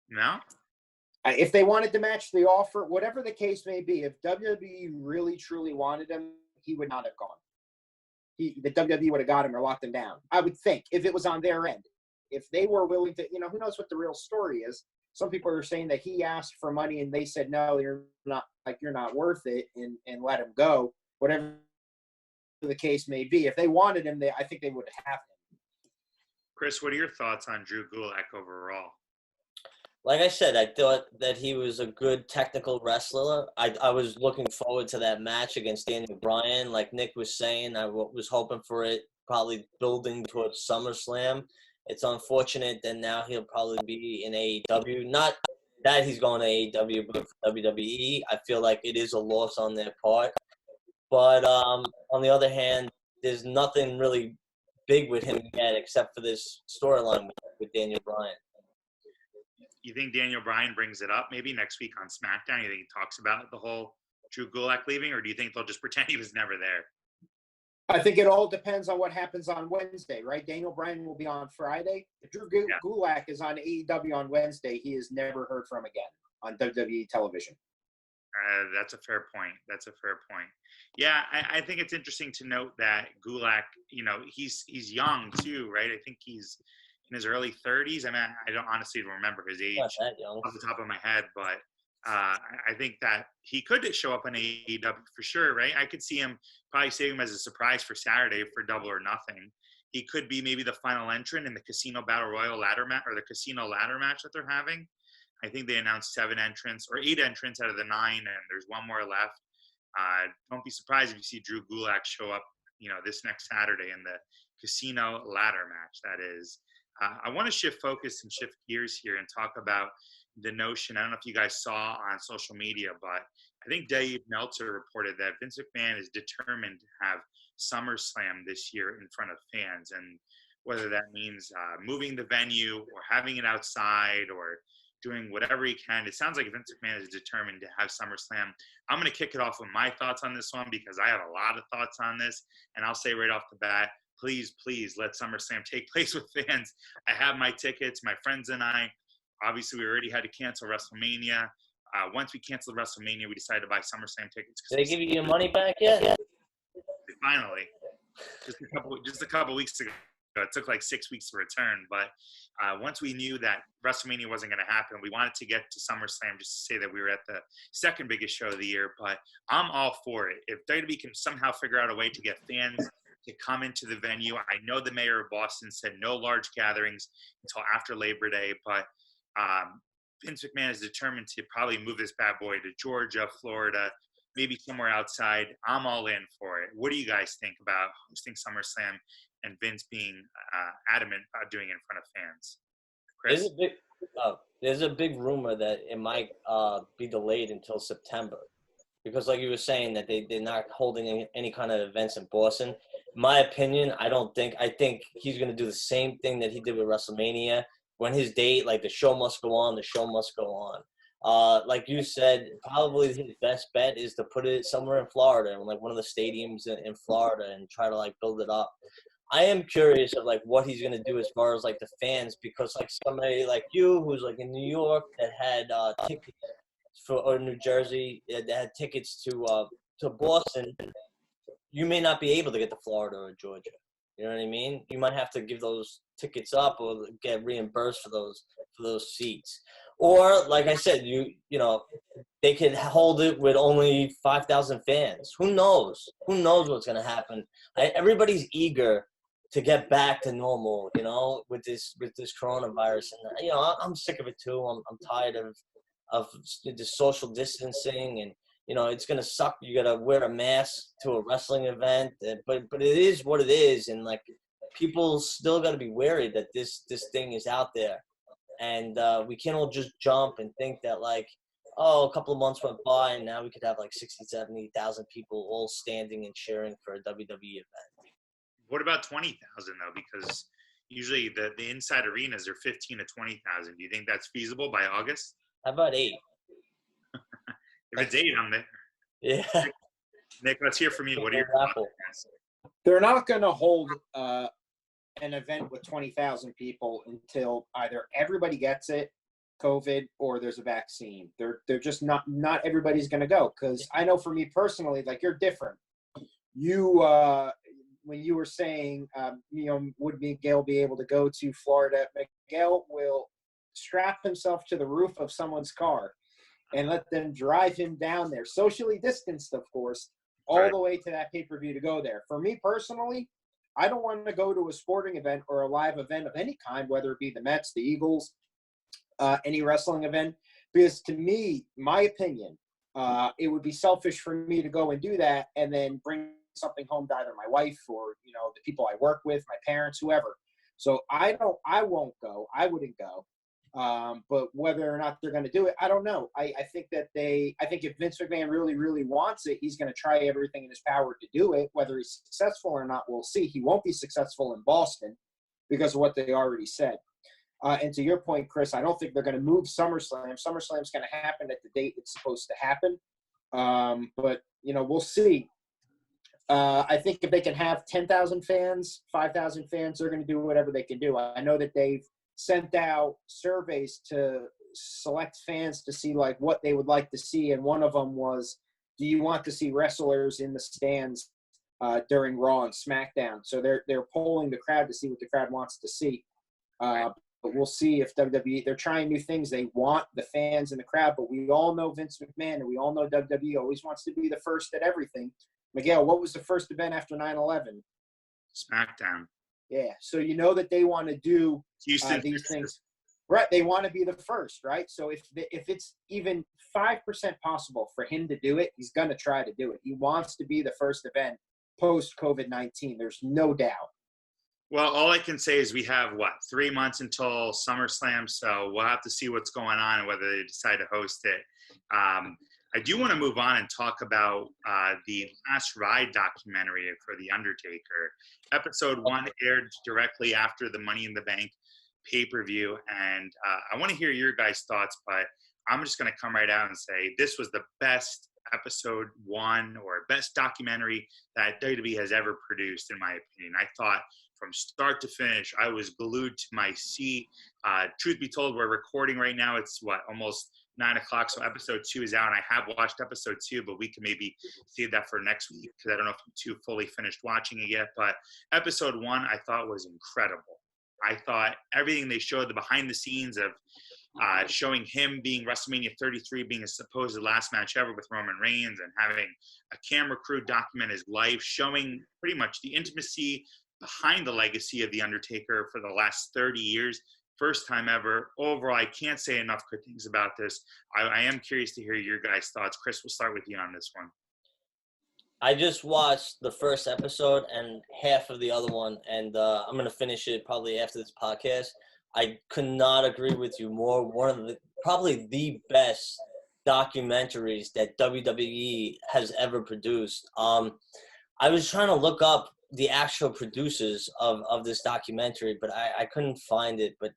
No? If they wanted to match the offer, whatever the case may be, if WWE really, truly wanted him, he would not have gone. The WWE would have got him or locked him down, I would think, if it was on their end. If they were willing to, who knows what the real story is. Some people are saying that he asked for money and they said, no, you're not worth it, and let him go. Whatever the case may be. If they wanted him, I think they would have him. Chris, what are your thoughts on Drew Gulak overall? Like I said, I thought that he was a good technical wrestler. I was looking forward to that match against Daniel Bryan. Like Nick was saying, I was hoping for it, probably building towards SummerSlam. It's unfortunate that now he'll probably be in AEW. Not that he's going to AEW, but for WWE. I feel like it is a loss on their part. But on the other hand, there's nothing really big with him yet except for this storyline with Daniel Bryan. You think Daniel Bryan brings it up maybe next week on SmackDown? You think he talks about the whole Drew Gulak leaving, or do you think they'll just pretend he was never there? I think it all depends on what happens on Wednesday, right? Daniel Bryan will be on Friday. If Drew Gulak is on AEW on Wednesday, he is never heard from again on WWE television. That's a fair point. Yeah, I think it's interesting to note that Gulak, he's young too, right? I think he's in his early 30s. I mean, I don't honestly remember his age off the top of my head, but I think that he could show up on AEW for sure, right? I could see him probably save him as a surprise for Saturday for Double or Nothing. He could be maybe the final entrant in the Casino Battle Royal ladder match, or the Casino ladder match that they're having. I think they announced 7 entrants or 8 entrants out of the 9, and there's one more left. Don't be surprised if you see Drew Gulak show up, this next Saturday in the Casino ladder match. That is. I want to shift focus and shift gears here and talk about the notion. I don't know if you guys saw on social media, but I think Dave Meltzer reported that Vince McMahon is determined to have SummerSlam this year in front of fans. And whether that means moving the venue or having it outside or doing whatever he can, it sounds like Vince McMahon is determined to have SummerSlam. I'm going to kick it off with my thoughts on this one because I have a lot of thoughts on this. And I'll say right off the bat, please let SummerSlam take place with fans. I have my tickets, my friends and I. Obviously, we already had to cancel WrestleMania. Once we canceled WrestleMania, we decided to buy SummerSlam tickets. Did they give you your money back yet? Finally. Just a couple weeks ago. It took like 6 weeks to return. But once we knew that WrestleMania wasn't going to happen, we wanted to get to SummerSlam just to say that we were at the second biggest show of the year. But I'm all for it. If WWE can somehow figure out a way to get fans to come into the venue. I know the mayor of Boston said no large gatherings until after Labor Day, but Vince McMahon is determined to probably move this bad boy to Georgia, Florida, maybe somewhere outside. I'm all in for it. What do you guys think about hosting SummerSlam and Vince being adamant about doing it in front of fans? Chris? There's a big rumor that it might be delayed until September. Because like you were saying that they're not holding any kind of events in Boston. In my opinion, I think he's going to do the same thing that he did with WrestleMania. When his date, like the show must go on, the show must go on. Like you said, probably his best bet is to put it somewhere in Florida, like one of the stadiums in Florida, and try to like build it up. I am curious of like what he's going to do as far as like the fans, because like somebody like you who's like in New York that had tickets or New Jersey that had tickets to Boston, you may not be able to get to Florida or Georgia. You know what I mean? You might have to give those tickets up or get reimbursed for those seats. Or like I said, you know, they could hold it with only 5,000 fans. Who knows? Who knows what's going to happen? Everybody's eager to get back to normal, you know, with this coronavirus. And you know, I'm sick of it too. I'm tired of the social distancing, and you know, it's gonna suck. You gotta wear a mask to a wrestling event, but it is what it is, and like people still gotta be wary that this thing is out there, and we can't all just jump and think that like, a couple of months went by, and now we could have like 60, 70,000 people all standing and cheering for a WWE event. What about 20,000 though? Because usually the inside arenas are 15 to 20,000. Do you think that's feasible by August? How about 8? If it's 8, I'm there. Yeah. Nick, let's hear from you. What are your thoughts? They're not going to hold an event with 20,000 people until either everybody gets it, COVID, or there's a vaccine. They're just not everybody's going to go. Because I know for me personally, like, you're different. You when you were saying, would Miguel be able to go to Florida? Miguel will strap himself to the roof of someone's car and let them drive him down there, socially distanced, of course, all the way to that pay-per-view to go there. For me personally, I don't want to go to a sporting event or a live event of any kind, whether it be the Mets, the Eagles, any wrestling event, because to me, my opinion, it would be selfish for me to go and do that and then bring something home to either my wife or, the people I work with, my parents, whoever. So I won't go. I wouldn't go. But whether or not they're going to do it, I don't know. I think if Vince McMahon really, really wants it, he's going to try everything in his power to do it. Whether he's successful or not, we'll see. He won't be successful in Boston because of what they already said. And to your point, Chris, I don't think they're going to move SummerSlam. SummerSlam's going to happen at the date it's supposed to happen. But, we'll see. I think if they can have 10,000 fans, 5,000 fans, they're going to do whatever they can do. I know that they've sent out surveys to select fans to see like what they would like to see, and one of them was, do you want to see wrestlers in the stands during Raw and SmackDown? So they're polling the crowd to see what the crowd wants to see. But we'll see if WWE, they're trying new things. They want the fans in the crowd, but we all know Vince McMahon and we all know WWE always wants to be the first at everything. Miguel, what was the first event after 9/11? SmackDown. Yeah, so that they want to do Houston, these things. Right, they want to be the first, right? So if it's even 5% possible for him to do it, he's going to try to do it. He wants to be the first event post-COVID-19. There's no doubt. Well, all I can say is we have, 3 months until SummerSlam, so we'll have to see what's going on and whether they decide to host it. I do want to move on and talk about the Last Ride documentary for The Undertaker. Episode 1 aired directly after the Money in the Bank pay-per-view, and I want to hear your guys' thoughts, but I'm just going to come right out and say this was the best episode 1 or best documentary that WWE has ever produced, in my opinion. I thought from start to finish, I was glued to my seat. Truth be told, we're recording right now. It's almost 9 o'clock, so episode 2 is out, and I have watched episode 2, but we can maybe save that for next week because I don't know if I'm too fully finished watching it yet. But episode 1 I thought was incredible. I thought everything they showed, the behind the scenes of showing him being WrestleMania 33, being a supposed last match ever with Roman Reigns, and having a camera crew document his life, showing pretty much the intimacy behind the legacy of The Undertaker for the last 30 years. First time ever. Overall, I can't say enough good things about this. I am curious to hear your guys' thoughts. Chris, we'll start with you on this one. I just watched the first episode and half of the other one, and I'm going to finish it probably after this podcast. I could not agree with you more. One of probably the best documentaries that WWE has ever produced. I was trying to look up the actual producers of this documentary, but I couldn't find it. But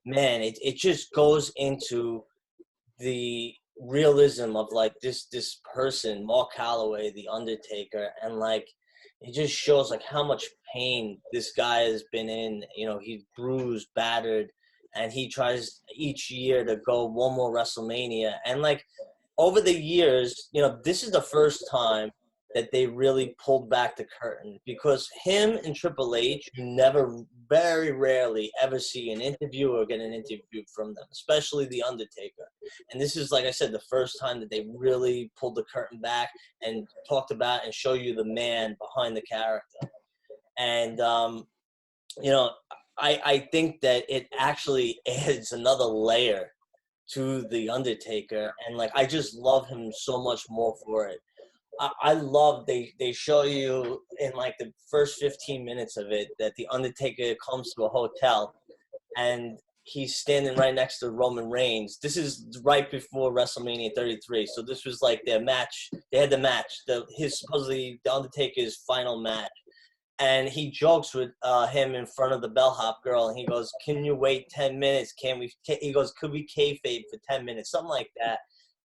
man, it just goes into the realism of like this person, Mark Calloway, the Undertaker, and like it just shows like how much pain this guy has been in. He's bruised, battered, and he tries each year to go one more WrestleMania. And like over the years, this is the first time that they really pulled back the curtain, because him and Triple H, you never, very rarely ever see an interview or get an interview from them, especially The Undertaker. And this is, like I said, the first time that they really pulled the curtain back and talked about and show you the man behind the character. And, I think that it actually adds another layer to The Undertaker. And, like, I just love him so much more for it. I love they show you in like the first 15 minutes of it that the Undertaker comes to a hotel and he's standing right next to Roman Reigns. This is right before WrestleMania 33. So this was like their match. They had the match, supposedly the Undertaker's final match. And he jokes with him in front of the bellhop girl, and he goes, "Can you wait 10 minutes? He goes, "Could we kayfabe for 10 minutes?" Something like that.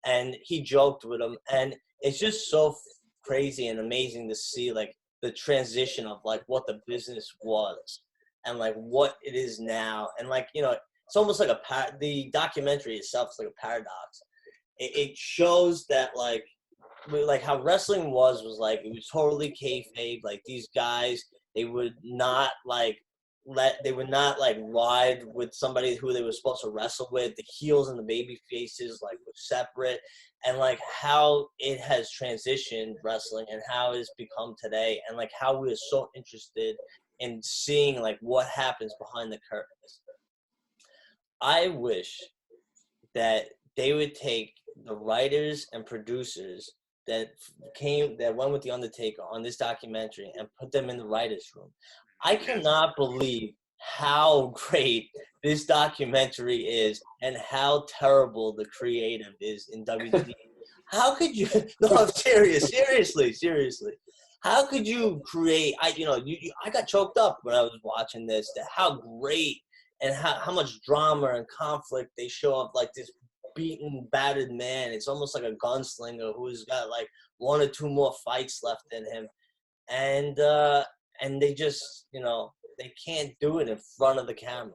And he joked with him, and it's just so crazy and amazing to see like the transition of like what the business was and like what it is now, and like, you know, it's almost like the documentary itself is like a paradox. It shows that like how wrestling was like it was totally kayfabe. Like these guys, they would not like ride with somebody who they were supposed to wrestle with. The heels and the baby faces like were separate, and like how it has transitioned wrestling and how it's become today, and like how we're so interested in seeing like what happens behind the curtains. I wish that they would take the writers and producers that went with the Undertaker on this documentary and put them in the writers' room. I cannot believe how great this documentary is and how terrible the creative is in WWE. How could you? No, I'm serious. Seriously. How could you create? I got choked up when I was watching this. How great and how much drama and conflict they show up, like this beaten, battered man. It's almost like a gunslinger who's got like one or two more fights left in him, and they just, you know, they can't do it in front of the camera,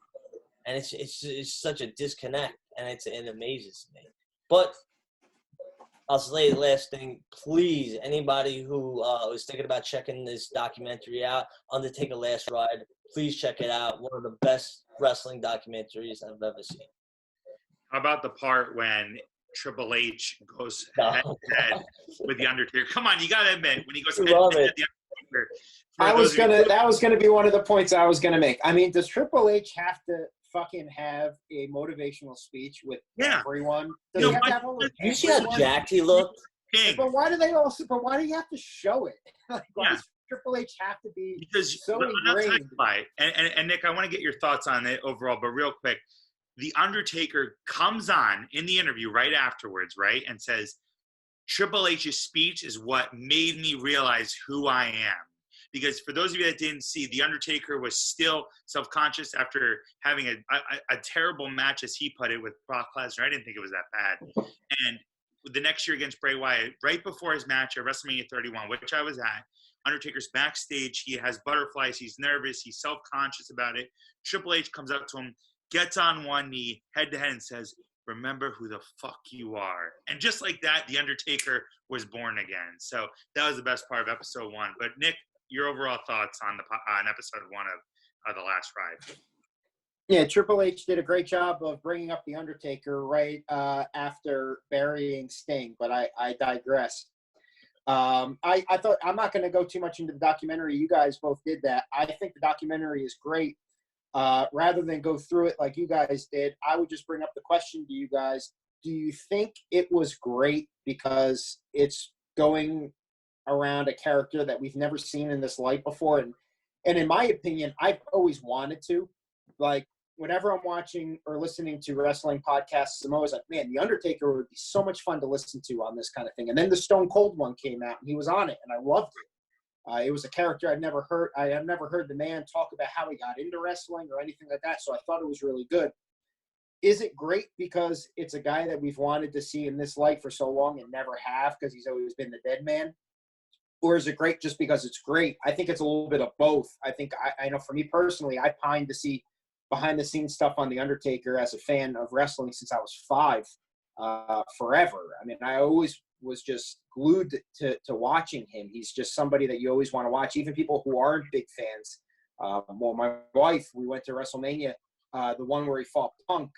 and it's such a disconnect, and it amazes me. But I'll say the last thing, please, anybody who is thinking about checking this documentary out, Undertaker Last Ride, please check it out. One of the best wrestling documentaries I've ever seen. How about the part when Triple H goes head to head with the Undertaker? Come on, you gotta admit, when he goes head to head with the Undertaker. That was gonna be one of the points I was gonna make. I mean, does Triple H have to fucking have a motivational speech with everyone? Does he have to have all of you see how jacked he looked? But why do you have to show it? Like, why does Triple H have to be so ingrained? And Nick, I want to get your thoughts on it overall, but real quick. The Undertaker comes on in the interview right afterwards, right, and says, Triple H's speech is what made me realize who I am. Because for those of you that didn't see, the Undertaker was still self-conscious after having a terrible match, as he put it, with Brock Lesnar. I didn't think it was that bad. And the next year against Bray Wyatt, right before his match at WrestleMania 31, which I was at, Undertaker's backstage. He has butterflies. He's nervous. He's self-conscious about it. Triple H comes up to him, gets on one knee, head to head, and says, "Remember who the fuck you are." And just like that, the Undertaker was born again. So that was the best part of episode 1. But Nick, your overall thoughts on episode 1 of The Last Ride? Yeah, Triple H did a great job of bringing up the Undertaker right after burying Sting, but I digress. I thought, I'm not going to go too much into the documentary. You guys both did that. I think the documentary is great. Rather than go through it like you guys did, I would just bring up the question to you guys. Do you think it was great because it's going around a character that we've never seen in this light before? And in my opinion, I've always wanted to. Like, whenever I'm watching or listening to wrestling podcasts, I'm always like, man, The Undertaker would be so much fun to listen to on this kind of thing. And then the Stone Cold one came out, and he was on it, and I loved it. It was a character I'd never heard. I had never heard the man talk about how he got into wrestling or anything like that, so I thought it was really good. Is it great because it's a guy that we've wanted to see in this light for so long and never have because he's always been the dead man? Or is it great just because it's great? I think it's a little bit of both. I think, I know for me personally, I pined to see behind-the-scenes stuff on The Undertaker as a fan of wrestling since I was 5, forever. I mean, I always was just glued to watching him. He's just somebody that you always want to watch, even people who aren't big fans. Well, my wife, we went to WrestleMania, the one where he fought Punk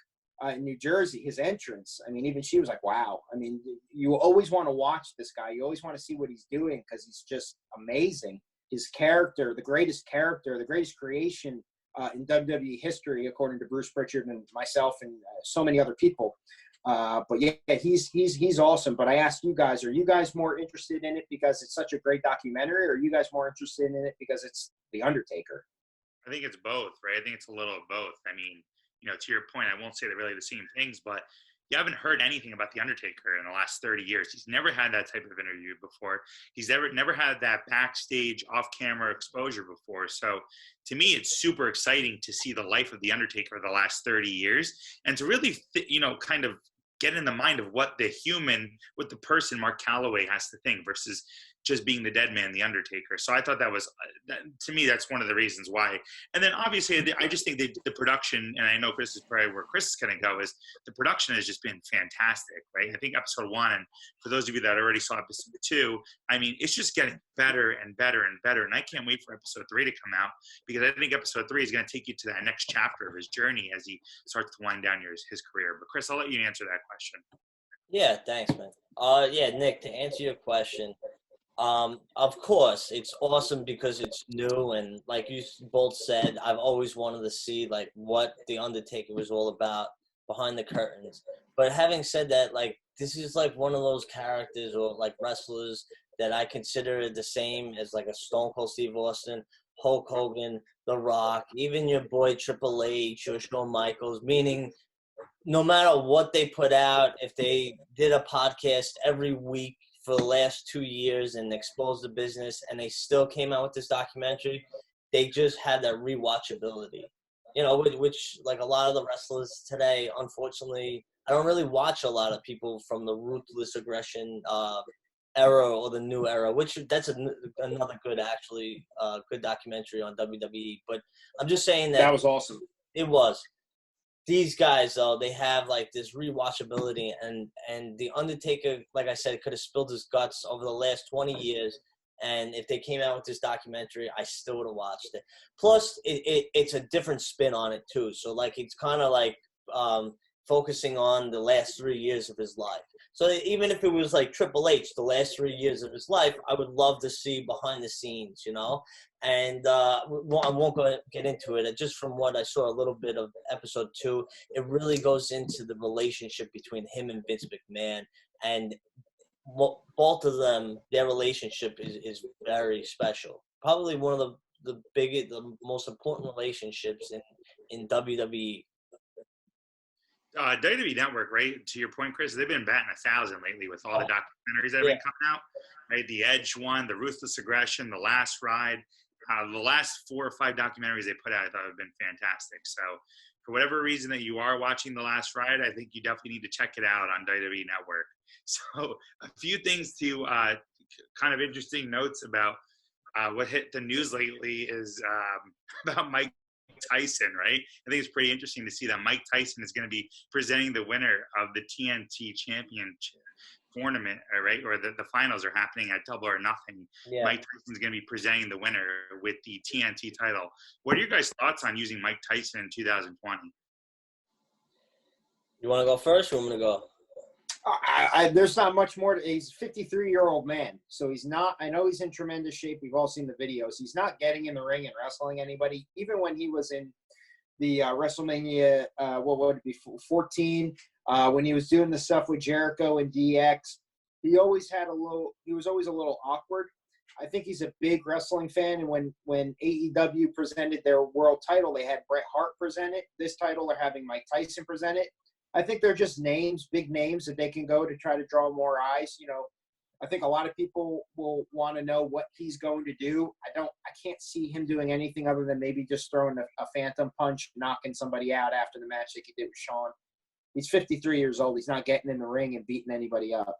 in New Jersey, his entrance. I mean, even she was like, wow. I mean, you always want to watch this guy. You always want to see what he's doing because he's just amazing. His character, the greatest creation in WWE history, according to Bruce Pritchard and myself and so many other people. But yeah, he's awesome. But I asked you guys, are you guys more interested in it because it's such a great documentary, or are you guys more interested in it because it's The Undertaker? I think it's both, right? I think it's a little of both. I mean, to your point, I won't say they're really the same things, but you haven't heard anything about The Undertaker in the last 30 years. He's never had that type of interview before. He's never had that backstage off-camera exposure before. So to me, it's super exciting to see the life of The Undertaker the last 30 years and to really, kind of get in the mind of what the person Mark Calloway has to think versus just being the dead man, The Undertaker. So I thought that was, to me, that's one of the reasons why. And then obviously, I just think the production, and I know Chris is probably where Chris is going to go, is the production has just been fantastic, right? I think episode 1, and for those of you that already saw episode 2, I mean, it's just getting better and better and better. And I can't wait for episode 3 to come out because I think episode 3 is going to take you to that next chapter of his journey as he starts to wind down his career. But Chris, I'll let you answer that question. Yeah, thanks, man. Yeah, Nick, to answer your question, of course, it's awesome because it's new, and like you both said, I've always wanted to see like what The Undertaker was all about behind the curtains. But having said that, like this is like one of those characters or like wrestlers that I consider the same as like a Stone Cold Steve Austin, Hulk Hogan, The Rock, even your boy Triple H or Shawn Michaels, meaning no matter what they put out, if they did a podcast every week for the last 2 years and exposed the business and they still came out with this documentary, they just had that rewatchability. Which like a lot of the wrestlers today, unfortunately, I don't really watch a lot of people from the Ruthless Aggression era or the new era, which that's another good documentary on WWE. But I'm just saying that was awesome. It was. These guys, though, they have like this rewatchability, and The Undertaker, like I said, could have spilled his guts over the last 20 years. And if they came out with this documentary, I still would have watched it. Plus, it's a different spin on it too. So like it's kind of like focusing on the last 3 years of his life. So even if it was like Triple H, the last 3 years of his life, I would love to see behind the scenes, And I won't get into it. Just from what I saw a little bit of episode 2, it really goes into the relationship between him and Vince McMahon. And both of them, their relationship is very special. Probably one of the most important relationships in WWE. WWE Network, right? To your point, Chris, they've been batting 1,000 lately with all the documentaries that have been coming out. Right, the Edge one, the Ruthless Aggression, the Last Ride, the last 4 or 5 documentaries they put out, I thought have been fantastic. So, for whatever reason that you are watching the Last Ride, I think you definitely need to check it out on WWE Network. So, a few things to kind of interesting notes about what hit the news lately is about Mike Tyson, right? I think it's pretty interesting to see that Mike Tyson is going to be presenting the winner of the TNT Championship tournament, right? Or the finals are happening at Double or Nothing. Yeah. Mike Tyson's going to be presenting the winner with the TNT title. What are your guys' thoughts on using Mike Tyson in 2020? You want to go first or you want me to go? There's not much more. He's a 53-year-old man, so he's not. I know he's in tremendous shape. We've all seen the videos. He's not getting in the ring and wrestling anybody. Even when he was in the WrestleMania, what would it be, 14? When he was doing the stuff with Jericho and DX, he was always a little awkward. I think he's a big wrestling fan, and when AEW presented their world title, they had Bret Hart present it. This title, they're having Mike Tyson present it. I think they're just names, big names that they can go to try to draw more eyes. I think a lot of people will want to know what he's going to do. I can't see him doing anything other than maybe just throwing a phantom punch, knocking somebody out after the match like he did with Shawn. He's 53 years old. He's not getting in the ring and beating anybody up.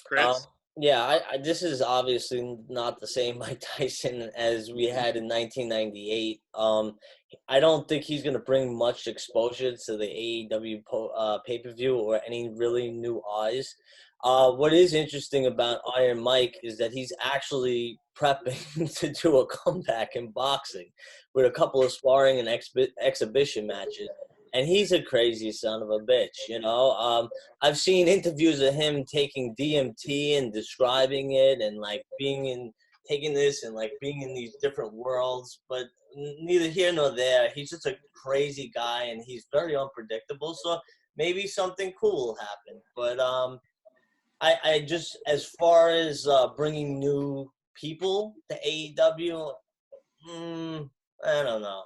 Chris? Yeah, this is obviously not the same Mike Tyson as we had in 1998. I don't think he's going to bring much exposure to the AEW pay-per-view or any really new eyes. What is interesting about Iron Mike is that he's actually prepping to do a comeback in boxing with a couple of sparring and exhibition matches. And he's a crazy son of a bitch, I've seen interviews of him taking DMT and describing it and, like, taking this and, like, being in these different worlds. But neither here nor there. He's just a crazy guy, and he's very unpredictable. So maybe something cool will happen. But I just, as far as bringing new people to AEW, I don't know.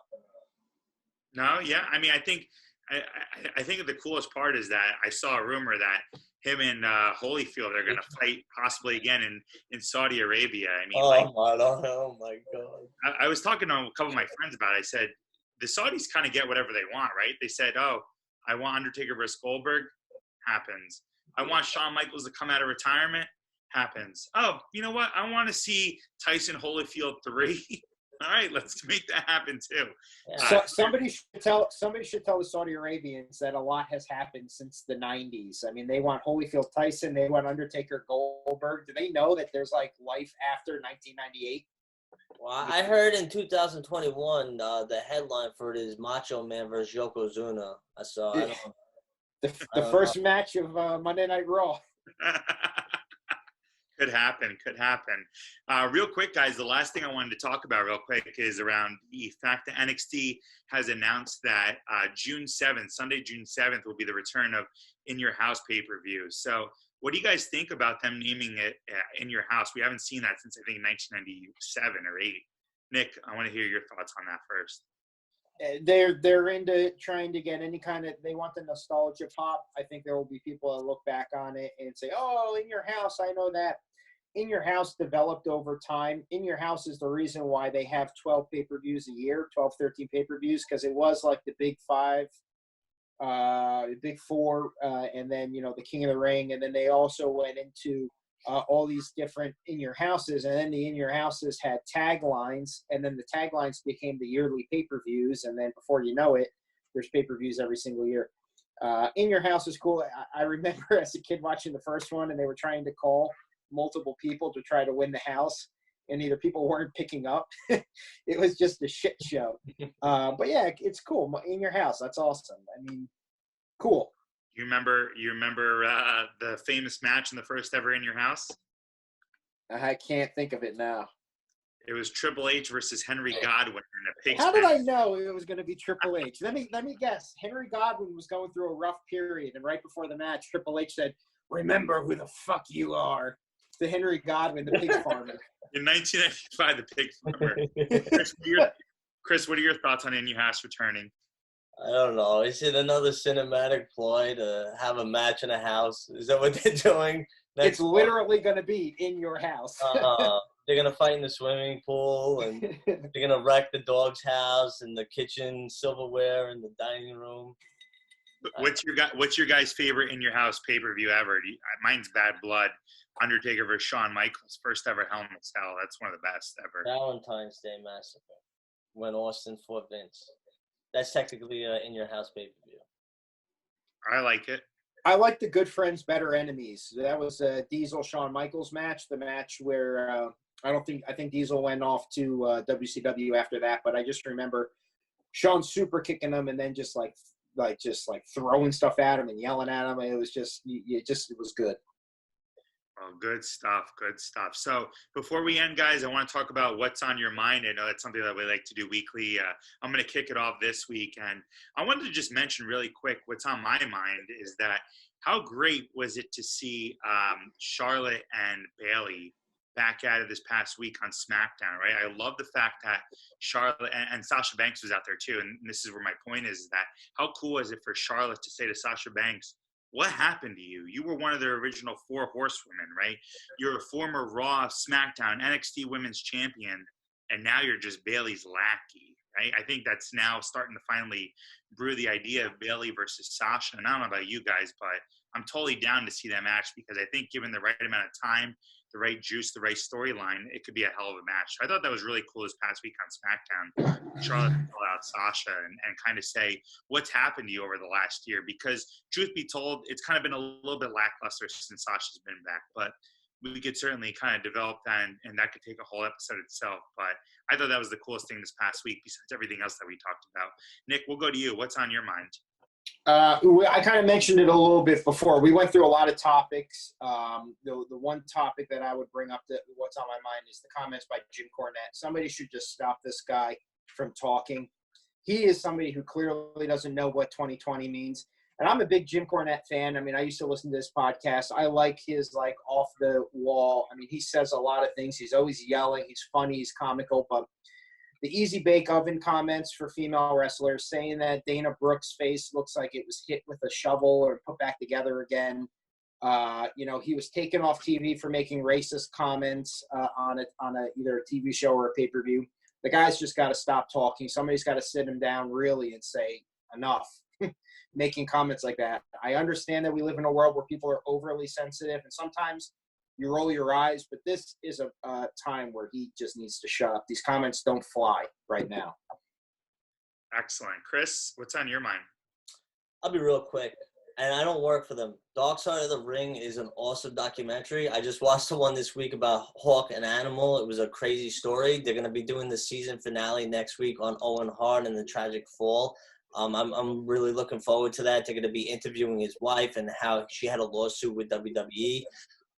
No, yeah. I mean, I think the coolest part is that I saw a rumor that him and Holyfield are going to fight possibly again in Saudi Arabia. I mean, Oh my God. I was talking to a couple of my friends about it. I said, the Saudis kind of get whatever they want, right? They said, oh, I want Undertaker versus Goldberg. Happens. I want Shawn Michaels to come out of retirement. Happens. Oh, you know what? I want to see Tyson Holyfield 3. All right, let's make that happen too. Yeah. So somebody should tell the Saudi Arabians that a lot has happened since the 90s. I mean, they want Holyfield Tyson, they want Undertaker Goldberg. Do they know that there's like life after 1998? Well, I heard in 2021 the headline for it is Macho Man versus Yokozuna. I saw. The first match of Monday Night Raw. Could happen. Real quick, guys, the last thing I wanted to talk about real quick is around the fact that NXT has announced that Sunday, June 7th, will be the return of In Your House pay-per-view. So what do you guys think about them naming it In Your House? We haven't seen that since, I think, 1997 or 8. Nick, I want to hear your thoughts on that first. They're into trying to get any kind of, they want the nostalgia pop. I think there will be people that look back on it and say, oh, In Your House, I know that. In Your House developed over time. In Your House is the reason why they have 12 pay-per-views a year, 12, 13 pay-per-views, because it was like the big 5, the big 4, and then, the King of the Ring. And then they also went into all these different In Your Houses, and then the In Your Houses had taglines, and then the taglines became the yearly pay-per-views, and then before you know it, there's pay-per-views every single year. In Your House is cool. I remember as a kid watching the first one, and they were trying to call multiple people to try to win the house, and either people weren't picking up. It was just a shit show. But yeah, it's cool. In Your House, that's awesome. I mean, cool. You remember the famous match in the first ever In Your House? I can't think of it now. It was Triple H versus Henry Godwin in a pig's How did match. I know it was going to be Triple H? Let me guess. Henry Godwin was going through a rough period, and right before the match, Triple H said, "Remember who the fuck you are." To Henry Godwin, the pig farmer. In 1995, the pig farmer. Chris, what are your thoughts on In Your House returning? I don't know. Is it another cinematic ploy to have a match in a house? Is that what they're doing? It's literally going to be In Your House. They're going to fight in the swimming pool, and they're going to wreck the dog's house and the kitchen silverware and the dining room. What's your guys' favorite In Your House pay-per-view ever? Mine's Bad Blood. Undertaker versus Shawn Michaels, first ever Hell in a Cell. That's one of the best ever. Valentine's Day Massacre, when Austin fought Vince. That's technically In Your House pay-per-view. I like it. I like the Good Friends, Better Enemies. That was a Diesel Shawn Michaels match. The match where I think Diesel went off to WCW after that, but I just remember Shawn super kicking him and then just like throwing stuff at him and yelling at him. It was just it was good. Oh, good stuff. So before we end, guys, I want to talk about what's on your mind. I know that's something that we like to do weekly. I'm going to kick it off this week. And I wanted to just mention really quick what's on my mind is that how great was it to see Charlotte and Bayley back at it this past week on SmackDown, right? I love the fact that Charlotte and Sasha Banks was out there too. And this is where my point is that how cool is it for Charlotte to say to Sasha Banks, what happened to you? You were one of the original 4 horsewomen, right? You're a former Raw, SmackDown, NXT Women's Champion, and now you're just Bayley's lackey, right? I think that's now starting to finally brew the idea of Bayley versus Sasha. And I don't know about you guys, but I'm totally down to see that match because I think given the right amount of time, the right juice, the right storyline, it could be a hell of a match. So I thought that was really cool this past week on SmackDown. Charlotte call out Sasha and kind of say what's happened to you over the last year because truth be told, it's kind of been a little bit lackluster since Sasha's been back, but we could certainly kind of develop that and that could take a whole episode itself. But I thought that was the coolest thing this past week besides everything else that we talked about. Nick, we'll go to you. What's on your mind? I kind of mentioned it a little bit before. We went through a lot of topics. The one topic that I would bring up that what's on my mind is the comments by Jim Cornette. Somebody should just stop this guy from talking. He is somebody who clearly doesn't know what 2020 means. And I'm a big Jim Cornette fan. I mean, I used to listen to his podcast. I like his off the wall. I mean, he says a lot of things. He's always yelling. He's funny. He's comical. But easy bake oven comments for female wrestlers, saying that Dana Brooks' face looks like it was hit with a shovel or put back together again. He was taken off TV for making racist comments on either a TV show or a pay-per-view. The guy's just got to stop talking. Somebody's got to sit him down really and say, enough, making comments like that. I understand that we live in a world where people are overly sensitive, and sometimes you roll your eyes, but this is a time where he just needs to shut up. These comments don't fly right now. Excellent. Chris, what's on your mind? I'll be real quick. And I don't work for them. Dark Side of the Ring is an awesome documentary. I just watched the one this week about Hawk and Animal. It was a crazy story. They're going to be doing the season finale next week on Owen Hart and the tragic fall. I'm really looking forward to that. They're going to be interviewing his wife and how she had a lawsuit with WWE.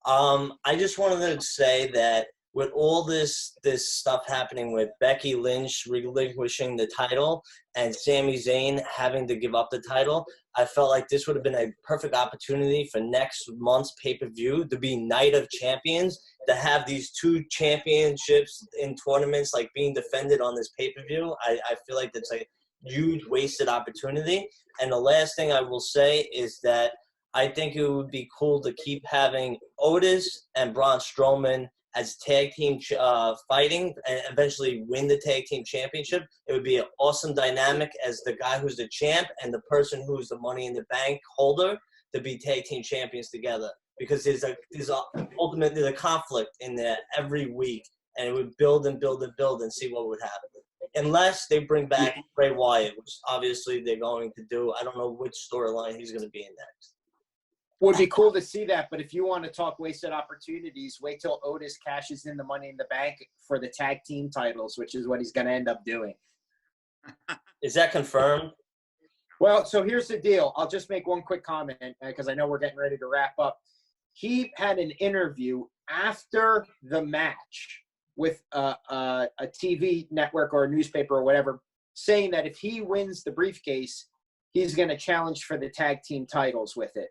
I just wanted to say that with all this stuff happening with Becky Lynch relinquishing the title and Sami Zayn having to give up the title, I felt like this would have been a perfect opportunity for next month's pay-per-view to be Night of Champions, to have these two championships in tournaments like being defended on this pay-per-view. I feel like that's a huge wasted opportunity. And the last thing I will say is that I think it would be cool to keep having Otis and Braun Strowman as tag team fighting and eventually win the tag team championship. It would be an awesome dynamic as the guy who's the champ and the person who's the Money in the Bank holder to be tag team champions together. Because there's ultimately a conflict in there every week, and it would build and build and build and see what would happen. Unless they bring back Bray Wyatt, which obviously they're going to do. I don't know which storyline he's going to be in next. Would be cool to see that, but if you want to talk wasted opportunities, wait till Otis cashes in the Money in the Bank for the tag team titles, which is what he's going to end up doing. Is that confirmed? Well, so here's the deal. I'll just make one quick comment because I know we're getting ready to wrap up. He had an interview after the match with a TV network or a newspaper or whatever, saying that if he wins the briefcase, he's going to challenge for the tag team titles with it.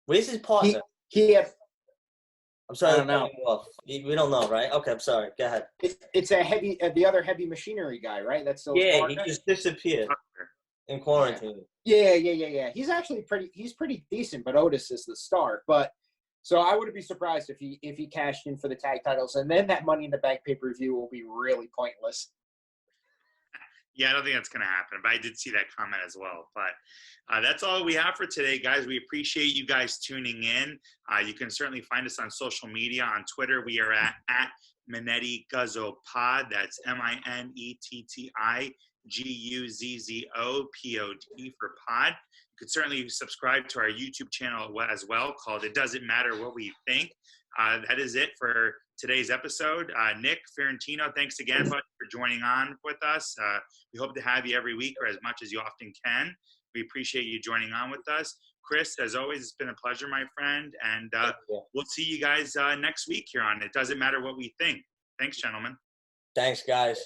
Where's his partner? He had. I'm sorry. I don't know. We don't know, right? Okay, I'm sorry. Go ahead. It's a heavy, the other heavy machinery guy, right? That's still Yeah, he just disappeared in quarantine. Yeah. He's pretty decent, but Otis is the star. But so I wouldn't be surprised if he cashed in for the tag titles, and then that Money in the Bank pay-per-view will be really pointless. Yeah, I don't think that's going to happen, but I did see that comment as well. But that's all we have for today, guys. We appreciate you guys tuning in. You can certainly find us on social media. On Twitter, we are at Minetti Guzzo Pod. That's MINETTI GUZZOPOD for pod. You could certainly subscribe to our YouTube channel as well, called It Doesn't Matter What We Think. That is it for today's episode. Nick Ferrantino, thanks again for joining on with us. We hope to have you every week or as much as you often can. We appreciate you joining on with us. Chris, as always, it's been a pleasure, my friend. And we'll see you guys next week here on It Doesn't Matter What We Think. Thanks, gentlemen. Thanks, guys.